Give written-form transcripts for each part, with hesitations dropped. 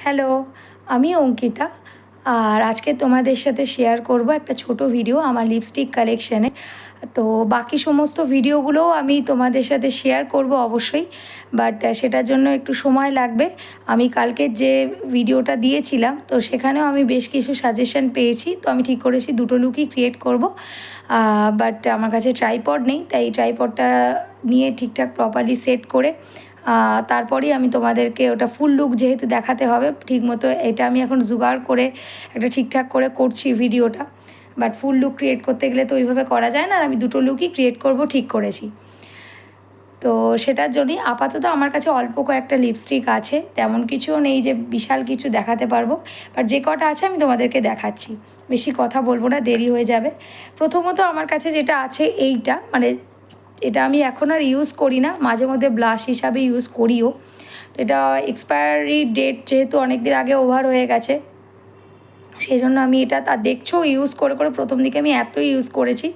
Hello, আমি অঙ্কিতা। আর আজকে তোমাদের সাথে শেয়ার করব একটা ছোট ভিডিও আমার লিপস্টিক কালেকশানে। তো বাকি সমস্ত ভিডিওগুলোও আমি তোমাদের সাথে শেয়ার করব অবশ্যই, বাট সেটার জন্য একটু সময় লাগবে। আমি কালকে যে ভিডিওটা দিয়েছিলাম তো সেখানেও আমি বেশ কিছু সাজেশন পেয়েছি, তো আমি ঠিক করেছি দুটো লুকই ক্রিয়েট করব। বাট আমার কাছে ট্রাইপড নেই, তাই ট্রাইপডটা নিয়ে ঠিকঠাক প্রপারলি সেট করে তারপরেই আমি তোমাদেরকে ওটা ফুল লুক যেহেতু দেখাতে হবে ঠিকমতো, এটা আমি এখন জোগাড় করে একটা ঠিকঠাক করে করছি ভিডিওটা। বাট ফুল লুক ক্রিয়েট করতে গেলে তো ওইভাবে করা যায় না, আর আমি দুটো লুকই ক্রিয়েট করব ঠিক করেছি। তো সেটার জন্যই আপাতত আমার কাছে অল্প কয়েকটা লিপস্টিক আছে, তেমন কিছুও নেই যে বিশাল কিছু দেখাতে পারবো, বাট যে কটা আছে আমি তোমাদেরকে দেখাচ্ছি। বেশি কথা বলবো না, দেরি হয়ে যাবে। প্রথমত আমার কাছে যেটা আছে এইটা, মানে এটা আমি এখন আর ইউজ করি না, মাঝে মধ্যে ব্লাশ হিসাবে ইউজ করিও। তো এটা এক্সপায়ারি ডেট যেহেতু অনেক দিন আগে ওভার হয়ে গেছে, সেই জন্য আমি এটা তা দেখছো ইউজ করে করে প্রথম দিকে আমি এত ইউজ করেছি,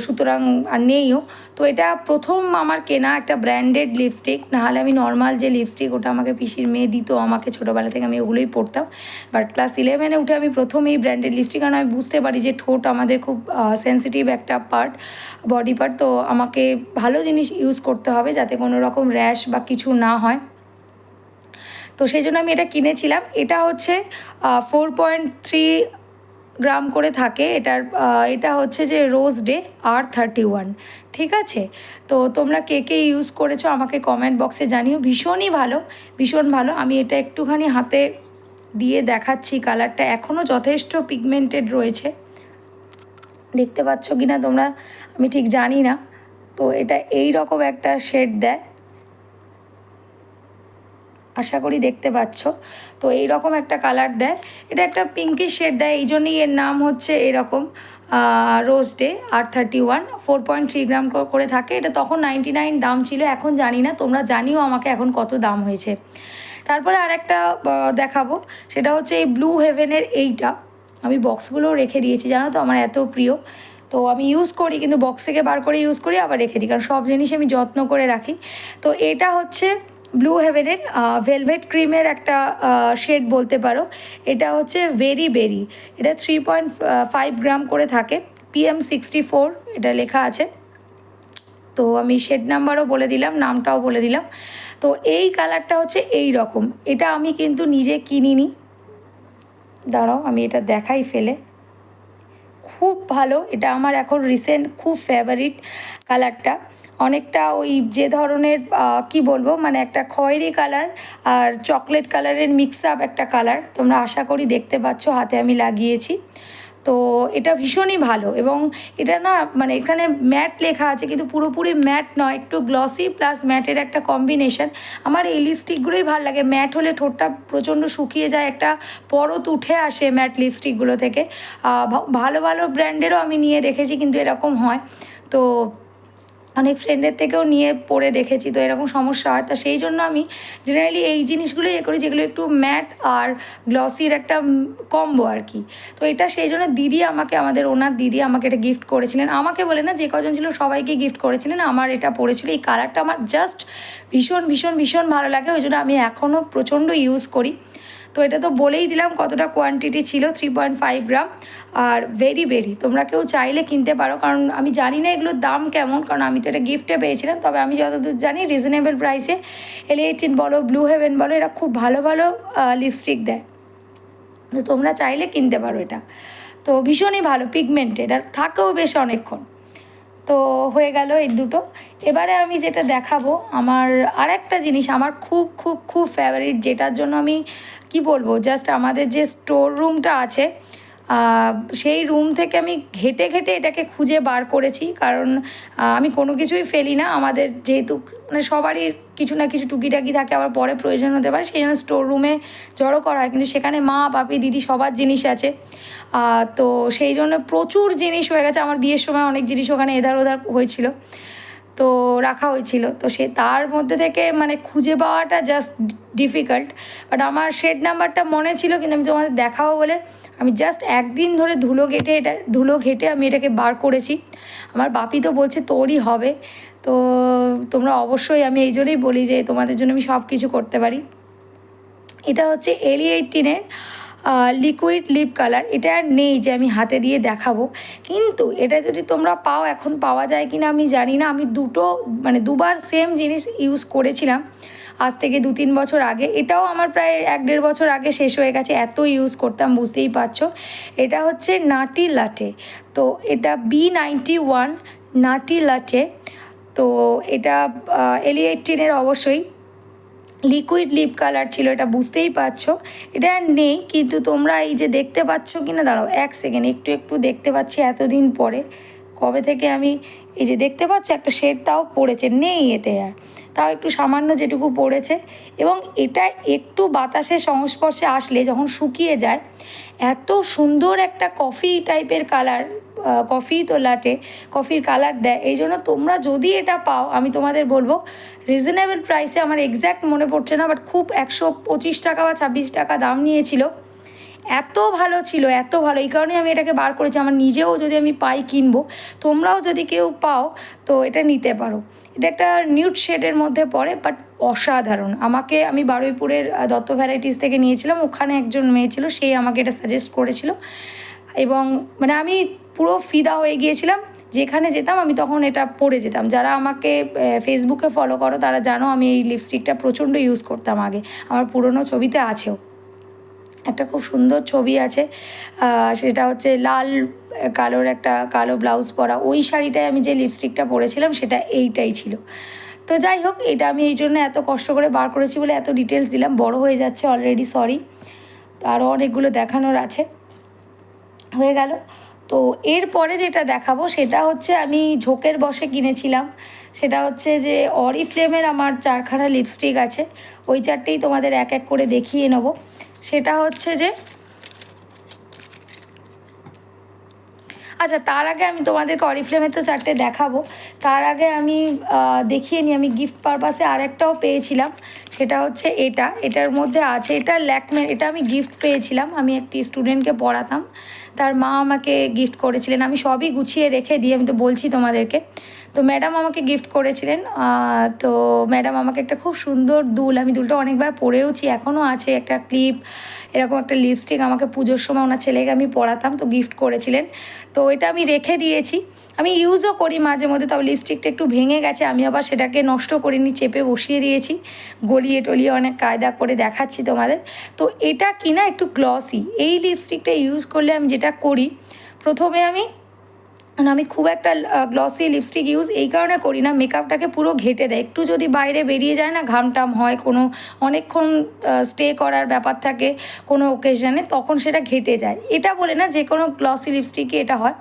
সুতরাং আর নেইও। তো এটা প্রথম আমার কেনা একটা ব্র্যান্ডেড লিপস্টিক, নাহলে আমি নর্মাল যে লিপস্টিক ওটা আমাকে পিসির মেয়ে দিত আমাকে ছোটোবেলা থেকে, আমি ওগুলোই পরতাম। বাট ক্লাস 11-এ উঠে আমি প্রথম এই ব্র্যান্ডেড লিপস্টিক, কারণ আমি বুঝতে পারি যে ঠোঁট আমাদের খুব সেন্সিটিভ একটা পার্ট, বডি পার্ট, তো আমাকে ভালো জিনিস ইউজ করতে হবে যাতে কোনো রকম র্যাশ বা কিছু না হয়। তো সেই জন্য আমি এটা কিনেছিলাম। এটা হচ্ছে 4.3 গ্রাম করে থাকে এটার। এটা হচ্ছে যে রোজ ডে R31, ঠিক আছে? তো তোমরা কে কে ইউজ করেছো আমাকে কমেন্ট বক্সে জানিও। ভীষণই ভালো, ভীষণ ভালো। আমি এটা একটুখানি হাতে দিয়ে দেখাচ্ছি, কালারটা এখনও যথেষ্ট পিগমেন্টেড রয়েছে, দেখতে পাচ্ছ কি না তোমরা আমি ঠিক জানি না। তো এটা এই রকম একটা শেড দেয়, আশা করি দেখতে পাচ্ছ। তো এই রকম একটা কালার দেয়, এটা একটা পিঙ্কিশ শেড দেয়, এই জন্যই এর নাম হচ্ছে এরকম রোজ ডে R31। 4.3 গ্রাম করে থাকে এটা। তখন 99 দাম ছিল, এখন জানি না, তোমরা জানিও আমাকে এখন কত দাম হয়েছে। তারপরে আরেকটা দেখাবো, সেটা হচ্ছে এই ব্লু হেভেনের এইটা। আমি বক্সগুলোও রেখে দিয়েছি, জানো তো আমার এত প্রিয়। তো আমি ইউজ করি, কিন্তু বক্স থেকে বার করে ইউজ করি, আবার রেখে দিই, কারণ সব জিনিস আমি যত্ন করে রাখি। তো এটা হচ্ছে ব্লু হেভেনের ভেলভেট ক্রিমের একটা শেড বলতে পারো। এটা হচ্ছে ভেরি বেরি। এটা 3.5 গ্রাম করে থাকে, PM64 এটা লেখা আছে। তো আমি শেড নাম্বারও বলে দিলাম, নামটাও বলে দিলাম। তো এই কালারটা হচ্ছে এই রকম। এটা আমি কিন্তু নিজে কিনিনি, দাঁড়াও আমি এটা দেখাই ফেলে। খুব ভালো, এটা আমার এখন রিসেন্ট খুব ফেভারিট কালারটা। অনেকটা ওই যে ধরনের কি বলবো, মানে একটা খয়েরি কালার আর চকলেট কালারের মিক্স আপ একটা কালার, তোমরা আশা করি দেখতে পাচ্ছ, হাতে আমি লাগিয়েছি। তো এটা ভীষণই ভালো, এবং এটা না মানে এখানে ম্যাট লেখা আছে কিন্তু পুরোপুরি ম্যাট নয়, একটু গ্লসি প্লাস ম্যাটের একটা কম্বিনেশন। আমার এই লিপস্টিকগুলোই ভালো লাগে। ম্যাট হলে ঠোঁটটা প্রচণ্ড শুকিয়ে যায়, একটা পরত উঠে আসে ম্যাট লিপস্টিকগুলো থেকে। ভালো ভালো ব্র্যান্ডেরও আমি নিয়ে দেখেছি, কিন্তু এরকম হয়। তো অনেক ফ্রেন্ডের থেকেও নিয়ে পরে দেখেছি, তো এরকম সমস্যা হয়। তো সেই জন্য আমি জেনারেলি এই জিনিসগুলোই করি, যেগুলো একটু ম্যাট আর গ্লসির একটা কম্বো আর কি। তো এটা সেই জন্য দিদি আমাকে, আমাদের ওনার দিদি আমাকে এটা গিফট করেছিলেন। আমাকে বলে না, যে কজন ছিল সবাইকে গিফট করেছিলেন। আমার এটা পড়েছিল, এই কালারটা আমার জাস্ট ভীষণ ভীষণ ভীষণ ভালো লাগে, ওই জন্য আমি এখনও প্রচণ্ড ইউজ করি। তো এটা তো বলেই দিলাম কতটা কোয়ান্টিটি ছিল, 3.5 গ্রাম। আর ভেরি ভেরি, তোমরা কেউ চাইলে কিনতে পারো, কারণ আমি জানি না এগুলোর দাম কেমন, কারণ আমি তো এটা গিফটে পেয়েছিলাম। তবে আমি যতদূর জানি রিজনেবল প্রাইসে L18 বলো, ব্লু হেভেন বলো, এরা খুব ভালো ভালো লিপস্টিক দেয়, তো তোমরা চাইলে কিনতে পারো এটা। তো ভীষণই ভালো, পিগমেন্টেড, আর থাকেও বেশ অনেকক্ষণ। তো হয়ে গেল এই দুটো। এবারে আমি যেটা দেখাবো, আমার আরেকটা জিনিস আমার খুব খুব খুব ফেভারিট, যেটার জন্য আমি কি বলবো, জাস্ট আমাদের যে স্টোর রুমটা আছে সেই রুম থেকে আমি ঘেটে ঘেটে এটাকে খুঁজে বার করেছি, কারণ আমি কোনো কিছুই ফেলি না। আমাদের যেহেতু মানে সবারই কিছু না কিছু টুকিটাকি থাকে, আবার পরে প্রয়োজন হতে পারে, সেই জন্য স্টোর রুমে জড়ো করা হয়। কিন্তু সেখানে মা, বাপি, দিদি সবার জিনিস আছে। তো সেই জন্য প্রচুর জিনিস হয়ে গেছে। আমার বিয়ের সময় অনেক জিনিস ওখানে এধার ওধার হয়েছিল, তো রাখা হয়েছিল। তো সে তার মধ্যে থেকে মানে খুঁজে পাওয়াটা জাস্ট ডিফিকাল্ট। বাট আমার শেড নাম্বারটা মনে ছিল, কিন্তু আমি তোমাদের দেখাবো বলে আমি জাস্ট একদিন ধরে ধুলো ঘেটে আমি এটাকে বার করেছি। আমার বাপি তো বলছে তোরই হবে। তো তোমরা অবশ্যই, আমি এই জন্যই বলি যে তোমাদের জন্য আমি সব কিছু করতে পারি। এটা হচ্ছে LE18-এর লিকুইড লিপ কালার। এটা আর নেই যে আমি হাতে দিয়ে দেখাবো, কিন্তু এটা যদি তোমরা পাও, এখন পাওয়া যায় কি না আমি জানি না। আমি দুবার সেম জিনিস ইউজ করেছিলাম আজ থেকে 2-3 বছর আগে। এটাও আমার প্রায় 1-1.5 বছর আগে শেষ হয়ে গেছে, এত ইউজ করতাম, বুঝতেই পারছো। এটা হচ্ছে নাটি লাটে। তো এটা B91 নাটি লাটে। তো এটা LE18-এর অবশ্যই লিকুইড লিপ কালার ছিল, এটা বুঝতেই পারছো। এটা আর নেই, কিন্তু তোমরা এই যে দেখতে পাচ্ছ কি না, দাঁড়াও 1 সেকেন্ড, একটু দেখতে পাচ্ছি এতদিন পরে। কবে থেকে আমি এই যে দেখতে পাচ্ছ একটা শেড তাও পড়েছে, নেই এতে আর, তাও একটু সামান্য যেটুকু পড়েছে। এবং এটা একটু বাতাসের সংস্পর্শে আসলে যখন শুকিয়ে যায়, এত সুন্দর একটা কফি টাইপের কালার, কফি তো লাটে, কফির কালার দেয়। এই জন্য তোমরা যদি এটা পাও, আমি তোমাদের বলবো রিজনেবল প্রাইসে, আমার এক্স্যাক্ট মনে পড়ছে না, বাট খুব 125 টাকা বা 26 টাকা দাম নিয়েছিল। এত ভালো ছিল, এত ভালো, এই কারণে আমি এটাকে বার করেছি। আমার নিজেও যদি আমি পাই কিনবো, তোমরাও যদি কেউ পাও তো এটা নিতে পারো। এটা একটা নিউড শেডের মধ্যে পড়ে, বাট অসাধারণ। আমি বারুইপুরের দত্ত ভ্যারাইটিস থেকে নিয়েছিলাম, ওখানে একজন মেয়ে ছিল, সেই আমাকে এটা সাজেস্ট করেছিল। এবং মানে আমি পুরো ফিদা হয়ে গিয়েছিলাম, যেখানে যেতাম আমি তখন এটা পরে যেতাম। যারা আমাকে ফেসবুকে ফলো করো তারা জানো আমি এই লিপস্টিকটা প্রচণ্ড ইউজ করতাম আগে, আমার পুরনো ছবিতে আছেও। একটা খুব সুন্দর ছবি আছে, সেটা হচ্ছে লাল কালোর একটা কালো ব্লাউজ পরা, ওই শাড়িটায় আমি যে লিপস্টিকটা পরেছিলাম সেটা এইটাই ছিল। তো যাই হোক, এটা আমি এই জন্য এত কষ্ট করে বার করেছি বলে এত ডিটেলস দিলাম, বড় হয়ে যাচ্ছে অলরেডি, সরি। তো আরও অনেকগুলো দেখানোর আছে, হয়ে গেল। তো এরপরে যেটা দেখাবো সেটা হচ্ছে আমি ঝোঁকের বসে কিনেছিলাম। সেটা হচ্ছে যে অরিফ্লেমের আমার 4খানা লিপস্টিক আছে, ওই 4টেই তোমাদের এক এক করে দেখিয়ে নেব। সেটা হচ্ছে যে, আচ্ছা তার আগে আমি তোমাদেরকে অরিফ্লেমের তো 4টে দেখাবো, তার আগে আমি দেখিয়ে নিই। আমি গিফট পারপাসে আরেকটাও পেয়েছিলাম, সেটা হচ্ছে এটার মধ্যে আছে, এটা ল্যাকমের, এটা আমি গিফট পেয়েছিলাম। আমি একটি স্টুডেন্টকে পড়াতাম, তার মা আমাকে গিফট করেছিলেন। আমি সবই গুছিয়ে রেখে দিই, আমি তো বলছি তোমাদেরকে। তো ম্যাডাম আমাকে গিফট করেছিলেন। তো ম্যাডাম আমাকে একটা খুব সুন্দর দুল, আমি দুলটা অনেকবার পরেওছি, এখনও আছে, একটা ক্লিপ, এরকম একটা লিপস্টিক আমাকে পুজোর সময় ওনার ছেলেকে আমি পড়াতাম, তো গিফট করেছিলেন। তো এটা আমি রেখে দিয়েছি, আমি ইউজও করি মাঝে মধ্যে। তবে লিপস্টিকটা একটু ভেঙে গেছে, আমি আবার সেটাকে নষ্ট করিনি, চেপে বসিয়ে দিয়েছি, গলিয়ে টলিয়ে অনেক কায়দা করে দেখাচ্ছি তোমাদের। তো এটা কি না একটু গ্লসি, এই লিপস্টিকটা ইউজ করলে আমি যেটা করি, প্রথমে আমি খুব একটা গ্লসি লিপস্টিক ইউজ এই কারণে করি না, মেকআপটাকে পুরো ঘেঁটে দেয়। একটু যদি বাইরে বেরিয়ে যায় না, ঘামটাম হয়, কোনো অনেকক্ষণ স্টে করার ব্যাপার থাকে কোনো ওকেশনে, তখন সেটা ঘেঁটে যায়। এটা বলে না, যে কোনো গ্লসি লিপস্টিকই এটা হয়।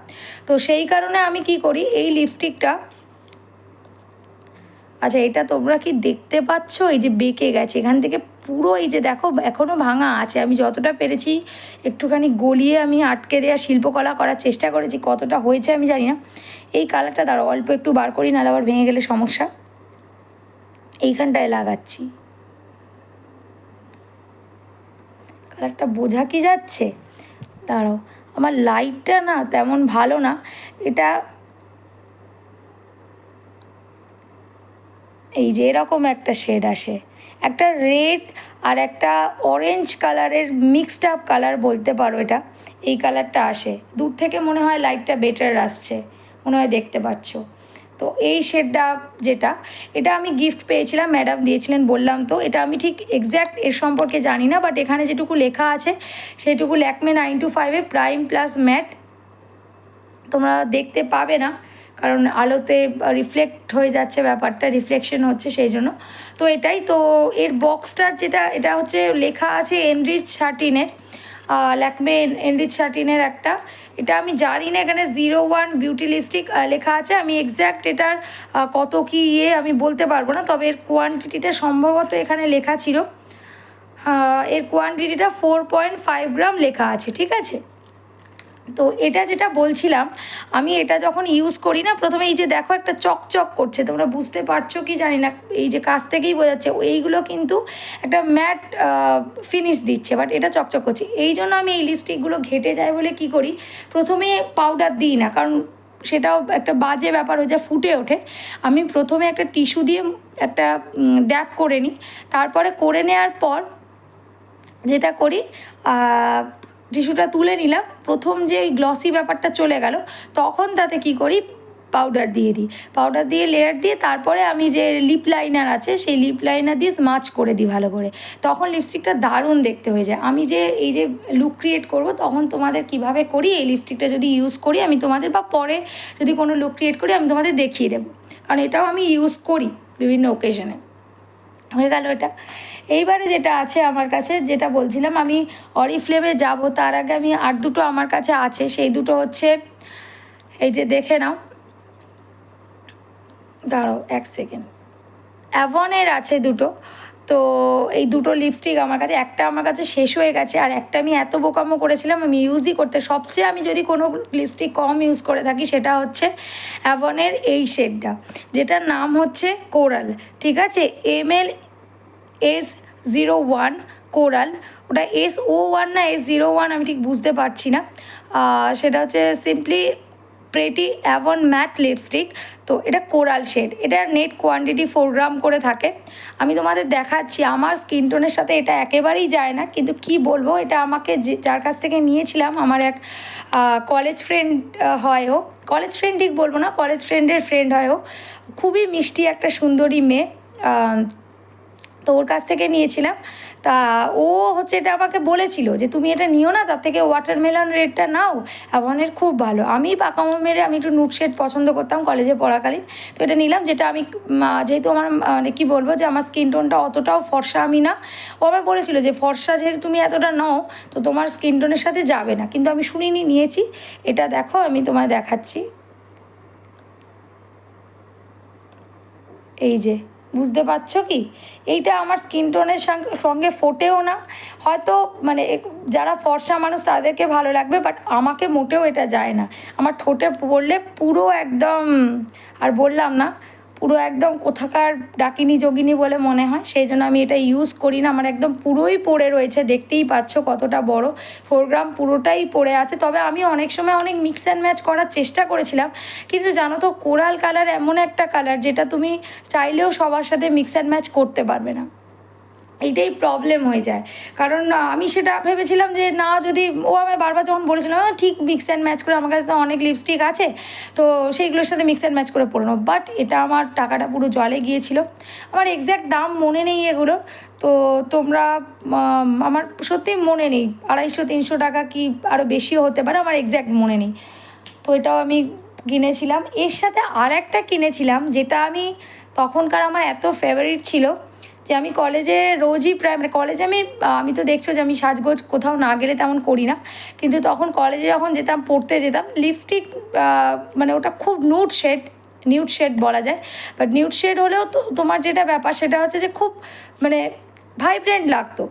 তো সেই কারণে আমি কি করি, এই লিপস্টিকটা, আচ্ছা এটা তোমরা কি দেখতে পাচ্ছ, এই যে বেঁকে গেছে এখান থেকে পুরো, এই যে দেখো এখনও ভাঙা আছে। আমি যতটা পেরেছি একটুখানি গলিয়ে আমি আটকে দেওয়া শিল্পকলা করার চেষ্টা করেছি, কতটা হয়েছে আমি জানি না। এই কালারটা দাঁড়াও অল্প একটু বার করি, নাহলে আবার ভেঙে গেলে সমস্যা। এইখানটায় লাগাচ্ছি, কালারটা বোঝা কি যাচ্ছে, দাঁড়াও, আমার লাইটটা না তেমন ভালো না। এটা এই যে এরকম একটা শেড আসে, একটা রেড আর একটা অরেঞ্জ কালারের মিক্সড আপ কালার বলতে পারো এটা, এই কালারটা আসে। দূর থেকে মনে হয় লাইটটা বেটার আসছে, মনে হয় দেখতে পাচ্ছ। তো এই শেডটা যেটা, এটা আমি গিফট পেয়েছিলাম, ম্যাডাম দিয়েছিলেন বললাম তো। এটা আমি ঠিক এক্স্যাক্ট এর সম্পর্কে জানি না, বাট এখানে যেটুকু লেখা আছে সেটুকু ল্যাকমে 925 প্রাইম প্লাস ম্যাট, তোমরা দেখতে পাবে না কারণ আলোতে রিফ্লেক্ট হয়ে যাচ্ছে, ব্যাপারটা রিফ্লেকশন হচ্ছে সেই জন্য। তো এটাই তো, এর বক্সটার যেটা, এটা হচ্ছে লেখা আছে এনরিচ 13-এর, ল্যাকমে এনরিচ 13-এর একটা, এটা আমি জানি না, এখানে 01 বিউটি লিপস্টিক লেখা আছে। আমি এক্স্যাক্ট এটার কত কী আমি বলতে পারবো না, তবে এর কোয়ান্টিটিটা সম্ভবত এখানে লেখা ছিল, এর কোয়ান্টিটিটা 4.5 গ্রাম লেখা আছে, ঠিক আছে। তো এটা যেটা বলছিলাম, আমি এটা যখন ইউজ করি না, প্রথমে এই যে দেখো একটা চকচক করছে, তোমরা বুঝতে পারছো কি জানি না, এই যে কাছ থেকেই বোঝাচ্ছে, এইগুলো কিন্তু একটা ম্যাট ফিনিশ দিচ্ছে, বাট এটা চকচক করছে। এই জন্য আমি এই লিপস্টিকগুলো ঘেটে যায় বলে কি করি, প্রথমে পাউডার দিই না, কারণ সেটাও একটা বাজে ব্যাপার হয়ে যায়, ফুটে ওঠে। আমি প্রথমে একটা টিস্যু দিয়ে একটা ড্যাপ করে নিই, তারপরে করে নেওয়ার পর যেটা করি, টিস্যুটা তুলে নিলাম, প্রথম যে এই গ্লসি ব্যাপারটা চলে গেল, তখন তাতে কি করি, পাউডার দিয়ে দিই, পাউডার দিয়ে লেয়ার দিয়ে তারপরে আমি যে লিপ লাইনার আছে সেই লিপ লাইনার দিয়ে স্মাচ করে দিই ভালো করে, তখন লিপস্টিকটা দারুণ দেখতে হয়ে যায়। আমি যে এই যে লুক ক্রিয়েট করব তখন তোমাদের কিভাবে করি, এই লিপস্টিকটা যদি ইউজ করি আমি তোমাদের, বা পরে যদি কোনো লুক ক্রিয়েট করি আমি তোমাদের দেখিয়ে দেবো, কারণ এটাও আমি ইউজ করি বিভিন্ন ওকেশনে। হয়ে গেল এটা। এইবারে যেটা আছে আমার কাছে, যেটা বলছিলাম আমি অরিফ্লেমে যাব, তার আগে আমি আর দুটো আমার কাছে আছে, সেই দুটো হচ্ছে এই যে দেখে নাও, দাঁড়াও এক সেকেন্ড, অ্যাভনের আছে দুটো। তো এই দুটো লিপস্টিক আমার কাছে, একটা আমার কাছে শেষ হয়ে গেছে, আর একটা আমি এত বোকামো করেছিলাম আমি ইউজই করতে, সবচেয়ে আমি যদি কোনো লিপস্টিক কম ইউজ করে থাকি সেটা হচ্ছে অ্যাভনের এই শেডটা, যেটার নাম হচ্ছে কোরাল, ঠিক আছে, MLS01 কোরাল, ওটা SO1 না S01 আমি ঠিক বুঝতে পারছি না, সেটা হচ্ছে simply pretty Avon mat lipstick. তো এটা কোরাল শেড, এটা নেট কোয়ান্টিটি 4 গ্রাম করে থাকে। আমি তোমাদের দেখাচ্ছি, আমার স্কিন টোনের সাথে এটা একেবারেই যায় না, কিন্তু কি বলবো, এটা আমাকে যার কাছ থেকে নিয়েছিলাম আমার এক কলেজ ফ্রেন্ড হয়, ও কলেজ ফ্রেন্ড ঠিক বলবো না, কলেজ ফ্রেন্ডের ফ্রেন্ড হয়, ও খুবই মিষ্টি একটা সুন্দরী মেয়ে, তো ওর কাছ থেকে নিয়েছিলাম। তা ও হচ্ছে এটা আমাকে বলেছিল যে তুমি এটা নিও না, তার থেকে ওয়াটারমেলন রেডটা নাও, অ্যাভনের খুব ভালো। আমি বাঁকামো মেরে আমি একটু নুট শেড পছন্দ করতাম কলেজে পড়াকালীন, তো এটা নিলাম, যেটা আমি যেহেতু আমার মানে কী বলবো যে আমার স্কিন টোনটা অতটাও ফর্সা আমি না, ও আমায় বলেছিল যে ফর্সা যেহেতু তুমি এতটা নাও তো তোমার স্কিন টোনের সাথে যাবে না, কিন্তু আমি শুনিনি, নিয়েছি। এটা দেখো আমি তোমায় দেখাচ্ছি, এই যে বুঝতে পারছো কি, এইটা আমার স্কিন টোনের সঙ্গে ফোটেও না, হয়তো মানে যারা ফর্সা মানুষ তাদেরকে ভালো লাগবে, বাট আমাকে মোটেও এটা যায় না, আমার ঠোঁটে পড়লে পুরো একদম, আর বললাম না, পুরো একদম কোথাকার ডাকিনি যোগিনী বলে মনে হয়, সেই জন্য আমি এটা ইউজ করি না। আমার একদম পুরোই পড়ে রয়েছে, দেখতেই পাচ্ছ কতটা বড়, 4 গ্রাম পুরোটাই পড়ে আছে। তবে আমি অনেক সময় অনেক মিক্স অ্যান্ড ম্যাচ করার চেষ্টা করেছিলাম, কিন্তু জানো তো কোরাল কালার এমন একটা কালার যেটা তুমি চাইলেও সবার সাথে মিক্স অ্যান্ড ম্যাচ করতে পারবে না, এইটাই প্রবলেম হয়ে যায়। কারণ আমি সেটা ভেবেছিলাম যে না, যদি ও আমায় বারবার যখন বলেছিল ঠিক মিক্স অ্যান্ড ম্যাচ করে, আমার কাছে তো অনেক লিপস্টিক আছে তো সেইগুলোর সাথে মিক্স অ্যান্ড ম্যাচ করে পরে নেবো, বাট এটা আমার টাকাটা পুরো জলে গিয়েছিল। আমার এক্স্যাক্ট দাম মনে নেই এগুলো, তো তোমরা আমার সত্যি মনে নেই, 250-300 টাকা কি আরও বেশিও হতে পারে, আমার এক্স্যাক্ট মনে নেই। তো এটাও আমি কিনেছিলাম, এর সাথে আর একটা কিনেছিলাম যেটা আমি তখনকার আমার এত ফেভারিট ছিল যে আমি কলেজে রোজই প্রায়, মানে কলেজে আমি তো দেখছো যে আমি সাজগোজ কোথাও না গেলে তেমন করি না, কিন্তু তখন কলেজে যখন যেতাম, পড়তে যেতাম, লিপস্টিক মানে ওটা খুব নিউড শেড বলা যায়, বাট নিউড শেড হলেও তো তোমার যেটা ব্যাপার সেটা হচ্ছে যে খুব মানে ভাইব্রেন্ট লাগতো,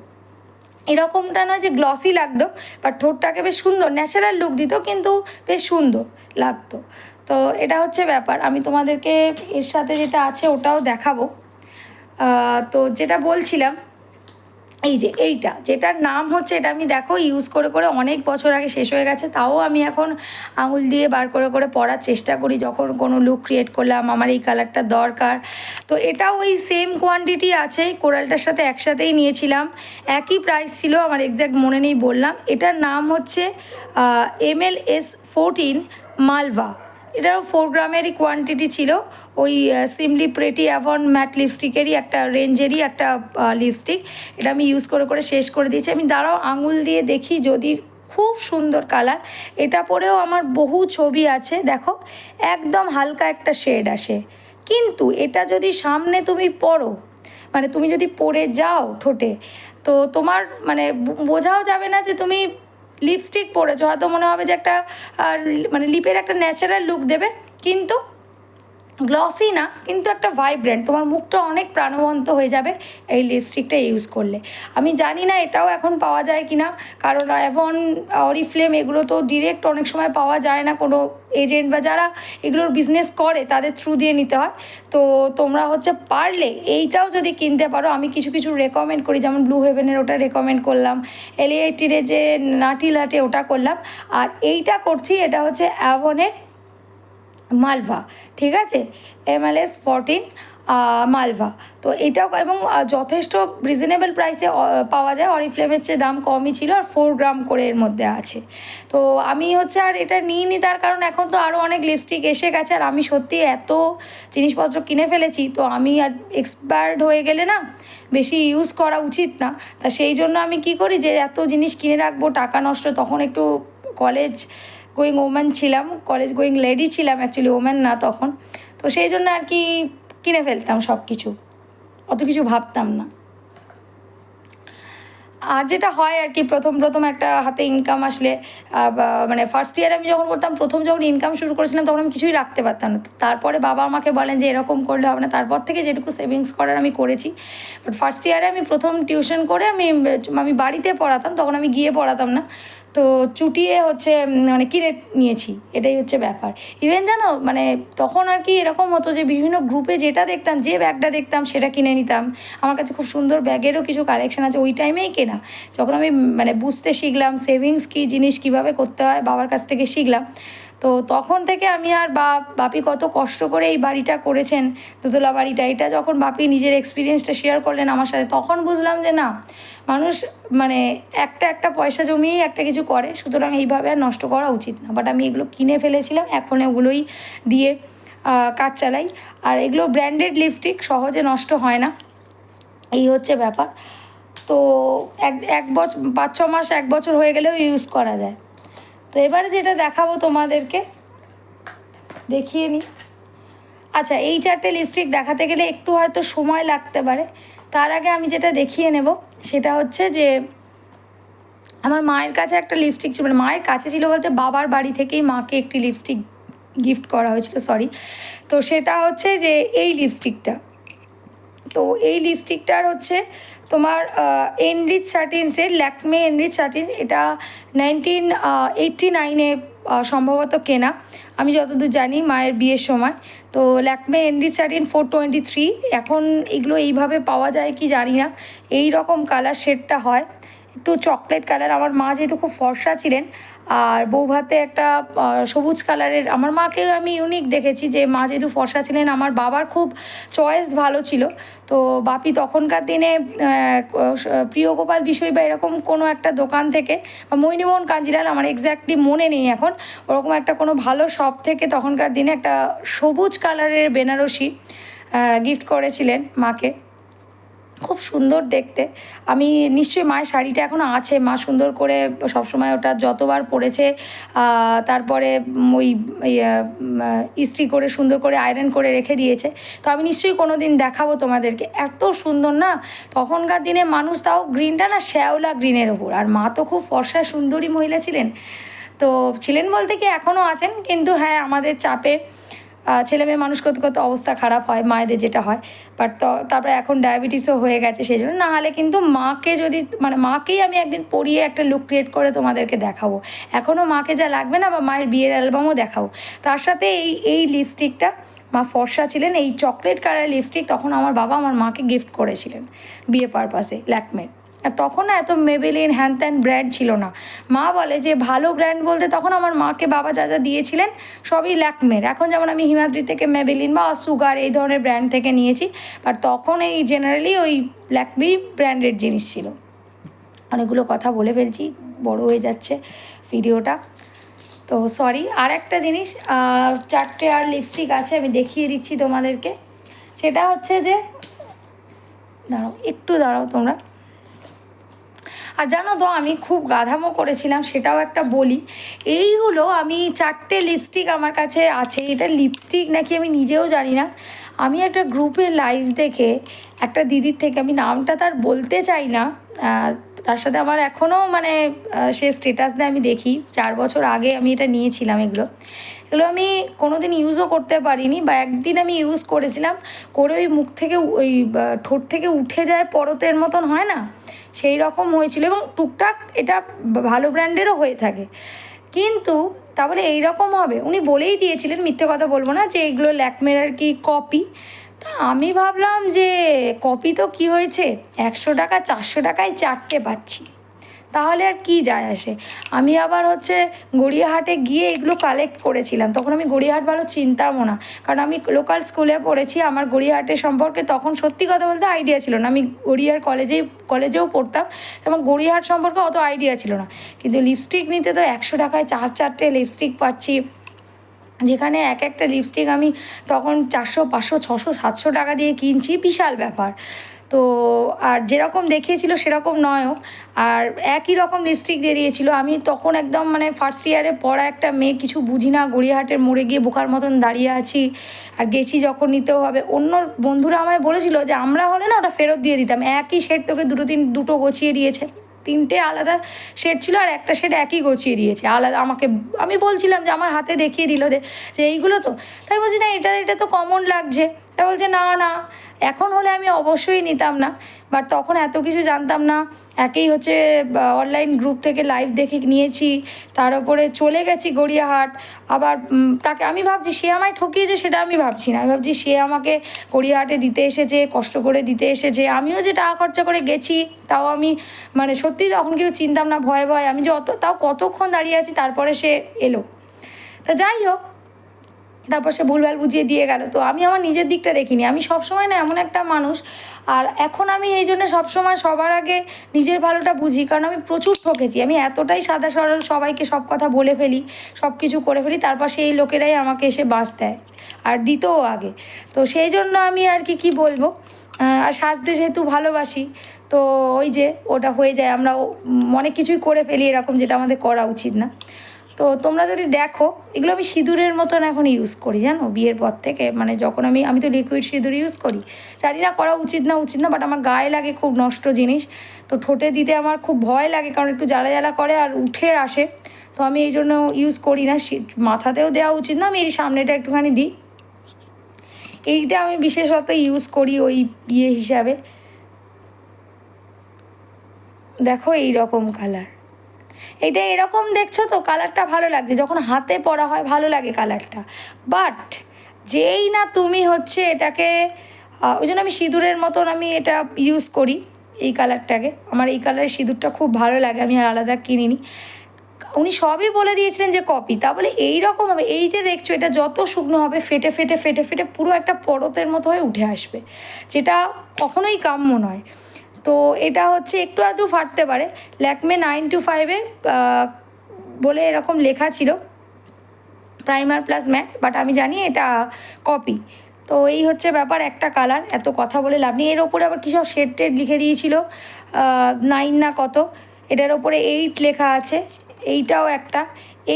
এরকমটা নয় যে গ্লসি লাগতো, বাট ঠোঁটটাকে বেশ সুন্দর ন্যাচারাল লুক দিত, কিন্তু বেশ সুন্দর লাগতো। তো এটা হচ্ছে ব্যাপার, আমি তোমাদেরকে এর সাথে যেটা আছে ওটাও দেখাবো। তো যেটা বলছিলাম, এই যে এইটা যেটার নাম হচ্ছে, এটা আমি দেখো ইউজ করে করে অনেক বছর আগে শেষ হয়ে গেছে, তাও আমি এখন আঙুল দিয়ে বার করে করে পরার চেষ্টা করি যখন কোনো লুক ক্রিয়েট করলাম, আমার এই কালারটা দরকার। তো এটাও ওই সেম কোয়ান্টিটি আছে, কোরালটার সাথে একসাথেই নিয়েছিলাম, একই প্রাইস ছিল, আমার এক্স্যাক্ট মনে নেই বললাম। এটার নাম হচ্ছে MLS14 মালভা, এটারও 4 গ্রামেরই কোয়ান্টিটি ছিল, ওই সিমলি প্রেটি অ্যাভন ম্যাট লিপস্টিকেরই একটা রেঞ্জেরই একটা লিপস্টিক। এটা আমি ইউজ করে করে শেষ করে দিয়েছি। আমি দাঁড়াও আঙুল দিয়ে দেখি, যদি খুব সুন্দর কালার, এটা পরেও আমার বহু ছবি আছে, দেখো একদম হালকা একটা শেড আসে, কিন্তু এটা যদি সামনে তুমি পরো, মানে তুমি যদি পরে যাও ঠোঁটে, তো তোমার মানে বোঝাও যাবে না যে তুমি লিপস্টিক পরেছো, হয়তো মনে হবে যে একটা মানে লিপের একটা ন্যাচারাল লুক দেবে, কিন্তু গ্লসি না, কিন্তু একটা ভাইব্রেন্ট, তোমার মুখটা অনেক প্রাণবন্ত হয়ে যাবে এই লিপস্টিকটা ইউজ করলে। আমি জানি না এটাও এখন পাওয়া যায় কি না, কারণ এখন অরিফ্লেম এগুলো তো ডিরেক্ট অনেক সময় পাওয়া যায় না, কোনো এজেন্ট বা যারা এগুলোর বিজনেস করে তাদের থ্রু দিয়ে নিতে হয়। তো তোমরা হচ্ছে পারলে এইটাও যদি কিনতে পারো, আমি কিছু কিছু রেকমেন্ড করি, যেমন ব্লু হেভেনের ওটা রেকমেন্ড করলাম, LA80 যে নাটি লাটে ওটা করলাম, আর এইটা করছি, এটা হচ্ছে অ্যাভনের মালভা, ঠিক আছে, MLS14। মালভা। তো এটাও এবং যথেষ্ট রিজনেবল প্রাইসে পাওয়া যায়, অরিফ্লেমের চেয়ে দাম কমই ছিল, আর 4 গ্রাম করে এর মধ্যে আছে। তো আমি হচ্ছে আর এটা নিইনি, তার কারণ এখন তো আরও অনেক লিপস্টিক এসে গেছে, আর আমি সত্যি এত জিনিসপত্র কিনে ফেলেছি, তো আমি আর এক্সপায়ার্ড হয়ে গেলে না বেশি ইউজ করা উচিত না। তা সেই জন্য আমি কি করি, যে এত জিনিস কিনে রাখবো, টাকা নষ্ট। তখন একটু কলেজ গোয়িং ওম্যান ছিলাম, কলেজ গোয়িং লেডি ছিলাম, অ্যাকচুয়ালি ওম্যান না তখন। তো সেই জন্য আর কি কিনে ফেলতাম সব কিছু, অত কিছু ভাবতাম না। আর যেটা হয় আর কি, প্রথম প্রথম একটা হাতে ইনকাম আসলে, মানে ফার্স্ট ইয়ারে আমি যখন করতাম, প্রথম যখন ইনকাম শুরু করেছিলাম, তখন আমি কিছুই রাখতে পারতাম না। তারপরে বাবা আমাকে বলেন যে এরকম করলে হবে না, তারপর থেকে যেটুকু সেভিংস করার আমি করেছি। বাট ফার্স্ট ইয়ারে আমি প্রথম টিউশন করে আমি বাড়িতে পড়াতাম, তখন আমি গিয়ে পড়াতাম না, তো চুটিয়ে হচ্ছে মানে কিনে নিয়েছি, এটাই হচ্ছে ব্যাপার। ইভেন জানো, মানে তখন আর কি এরকম হতো যে বিভিন্ন গ্রুপে যেটা দেখতাম, যে ব্যাগটা দেখতাম সেটা কিনে নিতাম। আমার কাছে খুব সুন্দর ব্যাগেরও কিছু কালেকশন আছে, ওই টাইমেই কেনা। যখন আমি মানে বুঝতে শিখলাম সেভিংস কী জিনিস, কীভাবে করতে হয়, বাবার কাছ থেকে শিখলাম। তো তখন থেকে আমি আর বাপি কত কষ্ট করে এই বাড়িটা করেছেন, দোতলা বাড়িটা, এটা যখন বাপি নিজের এক্সপিরিয়েন্সটা শেয়ার করলেন আমার সাথে, তখন বুঝলাম যে না, মানুষ মানে একটা পয়সা জমিয়েই একটা কিছু করে, সুতরাং এইভাবে আর নষ্ট করা উচিত না। বাট আমি এগুলো কিনে ফেলেছিলাম, এখন এগুলোই দিয়ে কাজ চালাই। আর এগুলো ব্র্যান্ডেড লিপস্টিক, সহজে নষ্ট হয় না, এই হচ্ছে ব্যাপার। তো এক বছর 5-6 মাস 1 বছর হয়ে গেলেও ইউজ করা যায়। তো এবারে যেটা দেখাবো তোমাদেরকে, দেখিয়ে নিই। আচ্ছা, এই 4টে লিপস্টিক দেখাতে গেলে একটু হয়তো সময় লাগতে পারে। তার আগে আমি যেটা দেখিয়ে নেব সেটা হচ্ছে যে আমার মায়ের কাছে একটা লিপস্টিক ছিল, মানে মায়ের কাছে ছিল বলতে বাবার বাড়ি থেকেই মাকে একটি লিপস্টিক গিফট করা হয়েছিল, সরি। তো সেটা হচ্ছে যে এই লিপস্টিকটা, তো এই লিপস্টিকটার হচ্ছে তোমার এনরিচ সাটিন্সের, ল্যাকমে এনরিচ সাটিন্স, এটা 1989-এ সম্ভবত কেনা, আমি যতদূর জানি, মায়ের বিয়ের সময়। তো ল্যাকমে এনরিচ সাটিন 423। এখন এগুলো এইভাবে পাওয়া যায় কি জানি না, এই রকম কালার শেডটা হয়, একটু চকলেট কালার। আমার মা যেহেতু খুব ফর্সা ছিলেন, আর বৌভাতে একটা সবুজ কালারের, আমার মাকে আমি ইউনিক দেখেছি যে মা যেহেতু ফর্সা ছিলেন, আমার বাবার খুব চয়েস ভালো ছিল। তো বাপি তখনকার দিনে প্রিয়গোপাল বিষয় বা এরকম কোনো একটা দোকান থেকে, বা মৈনীমোহন কাঞ্জিলাল, আমার এক্স্যাক্টলি মনে নেই এখন, ওরকম একটা কোনো ভালো শপ থেকে তখনকার দিনে একটা সবুজ কালারের বেনারসি গিফট করেছিলেন মাকে, খুব সুন্দর দেখতে। আমি নিশ্চয়ই মায়ের শাড়িটা এখনও আছে, মা সুন্দর করে সবসময় ওটা যতবার পরেছে, তারপরে ওই ইস্ত্রি করে সুন্দর করে আয়রন করে রেখে দিয়েছে। তো আমি নিশ্চয়ই কোনো দিন দেখাবো তোমাদেরকে, এত সুন্দর না। তখনকার দিনে মানুষ, তাও গ্রিনটা না শ্যাওলা গ্রিনের ওপর, আর মা তো খুব ফর্সা সুন্দরী মহিলা ছিলেন। তো ছিলেন বলতে কি এখনও আছেন, কিন্তু হ্যাঁ, আমাদের চাপে ছেলে মেয়ে মানুষ করতে করতে অবস্থা খারাপ হয়, মায়েদের যেটা হয়। বাট তারপরে এখন ডায়াবেটিসও হয়ে গেছে, সেই জন্য। না হলে কিন্তু মাকে যদি, মানে মাকেই আমি একদিন পরিয়ে একটা লুক ক্রিয়েট করে তোমাদেরকে দেখাবো, এখনও মাকে যা লাগবে না, বা মায়ের বিয়ের অ্যালবামও দেখাবো। তার সাথে এই লিপস্টিকটা, মা ফর্সা ছিলেন, এই চকলেট কালার লিপস্টিক তখন আমার বাবা আমার মাকে গিফট করেছিলেন বিয়ে পারপাসে, ল্যাকমের। আর তখন না এত মেবেলিন হ্যান ত্যান ব্র্যান্ড ছিল না। মা বলে যে ভালো ব্র্যান্ড বলতে তখন আমার মাকে বাবা যা যা দিয়েছিলেন সবই ল্যাকমের। এখন যেমন আমি হিমাদ্রি থেকে মেবেলিন বা সুগার এই ধরনের ব্র্যান্ড থেকে নিয়েছি, বাট তখন এই জেনারেলি ওই ল্যাকমি ব্র্যান্ডের জিনিস ছিল। অনেকগুলো কথা বলে ফেলছি, বড় হয়ে যাচ্ছে ভিডিওটা, তো সরি। আর একটা জিনিস, 4টে আর লিপস্টিক আছে, আমি দেখিয়ে দিচ্ছি তোমাদেরকে। সেটা হচ্ছে যে, দাঁড়াও তোমরা। আর জানো তো, আমি খুব গাধামো করেছিলাম, সেটাও একটা বলি। এইগুলো আমি 4টে লিপস্টিক আমার কাছে আছে, এটা লিপস্টিক নাকি আমি নিজেও জানি না। আমি একটা গ্রুপে লাইভ দেখে একটা দিদির থেকে, আমি নামটা তার বলতে চাই না, তার সাথে আমার এখনও মানে সে স্টেটাস দেয়, আমি দেখি 4 বছর আগে আমি এটা নিয়েছিলাম। এগুলো আমি কোনো দিন ইউজও করতে পারিনি, বা একদিন আমি ইউজ করেছিলাম, করে ওই মুখ থেকে, ওই ঠোঁট থেকে উঠে যায় পরতের মতন হয় না, সেই রকম হয়েছিল। এবং টুকটাক এটা ভালো ব্র্যান্ডেরও হয়ে থাকে, কিন্তু তারপরে এইরকম হবে উনি বলেই দিয়েছিলেন, মিথ্যে কথা বলবো না, যে এগুলো ল্যাকমের আর কি কপি। তা আমি ভাবলাম যে কপি তো কি হয়েছে, 100 টাকা 400 টাকায় 4টে পাচ্ছি, তাহলে আর কি যায় আসে। আমি আবার হচ্ছে গড়িয়াহাটে গিয়ে এগুলো কালেক্ট করেছিলাম, তখন আমি গড়িয়াহাট ভালো চিনতামও না, কারণ আমি লোকাল স্কুলে পড়েছি, আমার গড়িয়াহাটের সম্পর্কে তখন সত্যি কথা বলতে আইডিয়া ছিল না। আমি গড়িয়ার কলেজেও পড়তাম, আমার গড়িয়াহাট সম্পর্কে অত আইডিয়া ছিল না। কিন্তু লিপস্টিক নিতে তো 100 টাকায় 4-4টে লিপস্টিক পাচ্ছি, যেখানে এক একটা লিপস্টিক আমি তখন 400, 500, 600, 700 টাকা দিয়ে কিনছি, বিশাল ব্যাপার। তো আর যেরকম দেখিয়েছিল সেরকম নয়ও, আর একই রকম লিপস্টিক দিয়ে দিয়েছিল। আমি তখন একদম মানে ফার্স্ট ইয়ারে পড়া একটা মেয়ে, কিছু বুঝি না, গড়িয়াহাটের মোড়ে গিয়ে বোকার মতন দাঁড়িয়ে আছি। আর গেছি যখন নিতেও হবে, অন্য বন্ধুরা আমায় বলেছিল যে আমরা হলে না ওটা ফেরত দিয়ে দিতাম, একই শেড তোকে দুটো গছিয়ে দিয়েছে, 3টে আলাদা শেড ছিল আর একটা শেড একই গছিয়ে দিয়েছে আলাদা আমাকে। আমি বলছিলাম যে আমার হাতে দেখিয়ে দিল যে এইগুলো তো, তাই বলছি না এটা তো কমন লাগছে। তাই বলছে না না, এখন হলে আমি অবশ্যই নিতাম না, বাট তখন এত কিছু জানতাম না। একেই হচ্ছে অনলাইন গ্রুপ থেকে লাইভ দেখে নিয়েছি, তার উপরে চলে গেছি গড়িয়াহাট। আবার তাকে আমি ভাবছি সে আমায় ঠকিয়েছে, সেটা আমি ভাবছি না, আমি ভাবছি সে আমাকে গড়িয়াহাটে দিতে এসেছে, কষ্ট করে দিতে এসেছে। আমিও যে টাকা খরচা করে গেছি, তাও আমি মানে সত্যি তখন কেউ চিনতাম না, ভয়ে আমি যে তাও কতক্ষণ দাঁড়িয়ে আছি, তারপরে সে এলো। তা যাই হোক, তারপর সে ভুলভাল বুঝিয়ে দিয়ে গেল। তো আমি আমার নিজের দিকটা দেখিনি, আমি সবসময় না এমন একটা মানুষ, আর এখন আমি এই জন্য সবসময় সবার আগে নিজের ভালোটা বুঝি, কারণ আমি প্রচুর ঠকেছি। আমি এতটাই সাদা সরল, সবাইকে সব কথা বলে ফেলি, সব কিছু করে ফেলি, তারপর সেই লোকেরাই আমাকে এসে বাঁশ দেয় আর দিতেও আগে। তো সেই জন্য আমি আর কি বলবো, আর সাজতে যেহেতু ভালোবাসি, তো ওই যে ওটা হয়ে যায়, আমরা অনেক কিছুই করে ফেলি এরকম, যেটা আমাদের করা উচিত না। তো তোমরা যদি দেখো, এগুলো আমি সিঁদুরের মতন এখন ইউজ করি, জানো, বিয়ের পর থেকে। মানে যখন আমি তো লিকুইড সিঁদুর ইউজ করি, জানি না করা উচিত না বাট আমার গায়ে লাগে, খুব নষ্ট জিনিস। তো ঠোঁটে দিতে আমার খুব ভয় লাগে, কারণ একটু জ্বালা জ্বালা করে আর উঠে আসে। তো আমি এই জন্য ইউজ করি না, মাথাতেও দেওয়া উচিত না, আমি এই সামনেটা একটুখানি দিই। এইটা আমি বিশেষত ইউজ করি ওই ইয়ে হিসাবে। দেখো এই রকম কালার, এটা এরকম দেখছো তো, কালারটা ভালো লাগছে, যখন হাতে পরা হয় ভালো লাগে কালারটা। বাট যেই না তুমি হচ্ছে এটাকে, ওই জন্য আমি সিঁদুরের মতন আমি এটা ইউজ করি, এই কালারটাকে। আমার এই কালারের সিঁদুরটা খুব ভালো লাগে, আমি আর আলাদা কিনিনি। উনি সবই বলে দিয়েছিলেন যে কপি, তা বলে এইরকম হবে। এই যে দেখছো, এটা যত শুকনো হবে ফেটে ফেটে ফেটে ফেটে পুরো একটা পরতের মতো হয়ে উঠে আসবে, যেটা কখনোই কাম্য নয়। তো এটা হচ্ছে একটু আধটু ফাটতে পারে। ল্যাকমে 925-এর বলে এরকম লেখা ছিল, প্রাইমার প্লাস ম্যাট, বাট আমি জানি এটা কপি। তো এই হচ্ছে ব্যাপার, একটা কালার, এত কথা বলে লাভ নেই। এর ওপরে আবার কী সব শেড টেড লিখে দিয়েছিল, 9 না কত, এটার ওপরে 8 লেখা আছে। এইটাও একটা,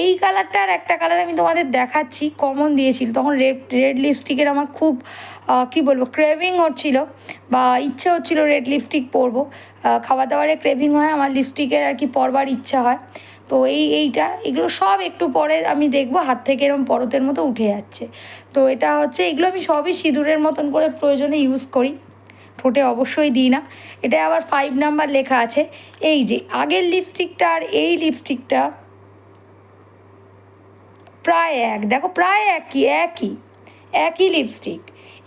এই কালারটা আর একটা কালার আমি তোমাদের দেখাচ্ছি, কমন দিয়েছিল তখন। রেড লিপস্টিকের আমার খুব কি বলবো, ক্রেভিং হচ্ছিল বা ইচ্ছে হচ্ছিল রেড লিপস্টিক পরবো। খাবার দাবারে ক্রেভিং হয়, আমার লিপস্টিকের আর কি পরবার ইচ্ছা হয়। তো এগুলো সব একটু পরে আমি দেখবো হাত থেকে এরকম পরতের মতো উঠে যাচ্ছে। তো এটা হচ্ছে, এগুলো আমি সবই সিঁদুরের মতন করে প্রয়োজনে ইউজ করি, ঠোঁটে অবশ্যই দিই না। এটা আবার 5 নাম্বার লেখা আছে। এই যে আগের লিপস্টিকটা আর এই লিপস্টিকটা প্রায় এক, দেখো প্রায় একই লিপস্টিক,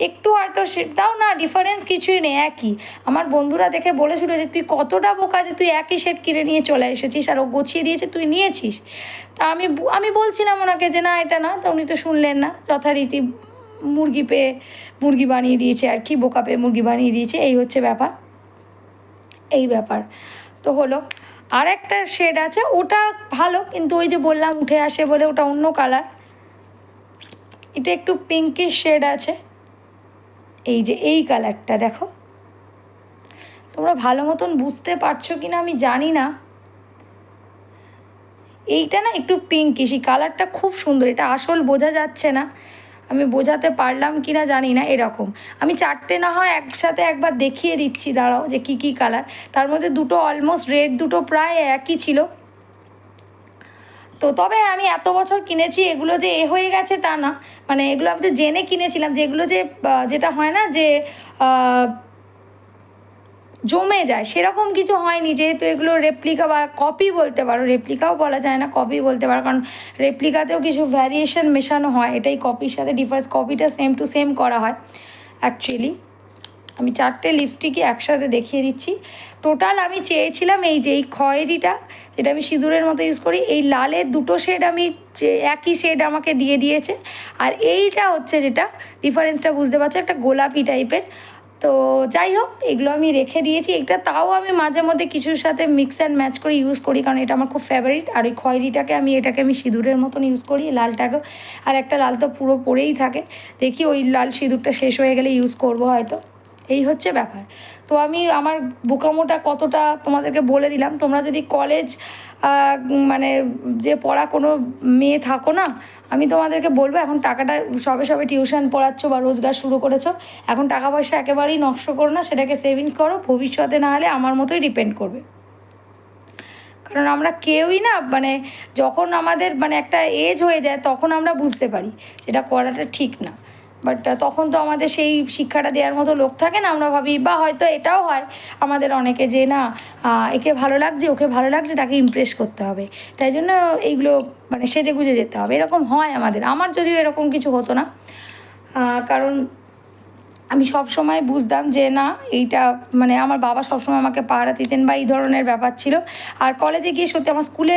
একটু হয়তো সেটাও না ডিফারেন্স কিছুই নেই, একই। আমার বন্ধুরা দেখে বলেছিল যে তুই কতটা বোকা যে তুই একই শেড কিনে নিয়ে চলে এসেছিস, আর ও গুছিয়ে দিয়েছে তুই নিয়েছিস। তা আমি বলছিলাম ওনাকে যে না এটা না, তো উনি তো শুনলেন না, যথারীতি মুরগি বানিয়ে দিয়েছে আর কি, বোকা পেয়ে মুরগি বানিয়ে দিয়েছে, এই হচ্ছে ব্যাপার, এই ব্যাপার। তো হলো আর একটা শেড আছে, ওটা ভালো, কিন্তু ওই যে বললাম উঠে আসে বলে ওটা অন্য কালার। এটা একটু পিঙ্কিশ শেড আছে, এই যে এই কালারটা দেখো, তোমরা ভালো মতন বুঝতে পারছো কি না আমি জানি না। এইটা না একটু পিঙ্কিশ, এই কালারটা খুব সুন্দর, এটা আসল বোঝা যাচ্ছে না, আমি বোঝাতে পারলাম কি না জানি না। এরকম আমি 4টে না হয় একসাথে একবার দেখিয়ে দিচ্ছি, দাঁড়াও, যে কী কী কালার। তার মধ্যে দুটো অলমোস্ট রেড, দুটো প্রায় একই ছিল। তো তবে আমি এত বছর কিনেছি, এগুলো যে হয়ে গেছে তা না, মানে এগুলো আমি তো জেনে কিনেছিলাম, যে এগুলো যেটা হয় না যে জমে যায়, সেরকম কিছু হয়নি। যেহেতু এগুলো রেপ্লিকা বা কপি বলতে পারো, রেপ্লিকাও বলা যায় না, কপি বলতে পারো, কারণ রেপ্লিকাতেও কিছু ভ্যারিয়েশন মেশানো হয়, এটাই কপির সাথে ডিফারেন্স, কপিটা সেম টু সেম করা হয় অ্যাকচুয়ালি। আমি 4টে লিপস্টিকই একসাথে দেখিয়ে দিচ্ছি। টোটাল আমি চেয়েছিলাম এই যে এই খয়েরিটা, যেটা আমি সিঁদুরের মতো ইউজ করি, এই লালের 2টো শেড আমি একই শেড আমাকে দিয়ে দিয়েছে। আর এইটা হচ্ছে যেটা ডিফারেন্সটা বুঝতে পারছো, একটা গোলাপি টাইপের। তো যাই হোক, এগুলো আমি রেখে দিয়েছি। এটা তাও আমি মাঝে মধ্যে কিছুর সাথে মিক্স অ্যান্ড ম্যাচ করে ইউজ করি, কারণ এটা আমার খুব ফেভারিট। আর ওই খয়েরিটাকে এটাকে আমি সিঁদুরের মতন ইউজ করি, লালটাকেও। আর একটা লাল তো পুরো পরেই থাকে, দেখি ওই লাল সিঁদুরটা শেষ হয়ে গেলে ইউজ করব হয়তো। এই হচ্ছে ব্যাপার। তো আমি আমার বোকামোটা কতটা তোমাদেরকে বলে দিলাম। তোমরা যদি কলেজ মানে যে পড়া কোনো মেয়ে থাকো না, আমি তোমাদেরকে বলবো, এখন টাকাটা সবে সবে টিউশন পড়াচ্ছ বা রোজগার শুরু করেছো, এখন টাকা পয়সা একেবারেই নষ্ট করো না, সেটাকে সেভিংস করো। ভবিষ্যতে না হলে আমার মতোই ডিপেন্ড করবে। কারণ আমরা কেউই না, মানে যখন আমাদের মানে একটা এজ হয়ে যায় তখন আমরা বুঝতে পারি যেটা করাটা ঠিক না। বাট তখন তো আমাদের সেই শিক্ষাটা দেওয়ার মতো লোক থাকে না। আমরা ভাবি, বা হয়তো এটাও হয় আমাদের অনেকে, যে না একে ভালো লাগছে, ওকে ভালো লাগছে, তাকে ইমপ্রেস করতে হবে, তাই জন্য এইগুলো মানে সেজে গুজে যেতে হবে, এরকম হয় আমাদের। আমার যদিও এরকম কিছু হতো না, কারণ আমি সব সময় বুঝতাম যে না, এইটা মানে আমার বাবা সবসময় আমাকে পাহারা দিতেন বা এই ধরনের ব্যাপার ছিল। আর কলেজে গিয়ে সত্যি আমার স্কুলে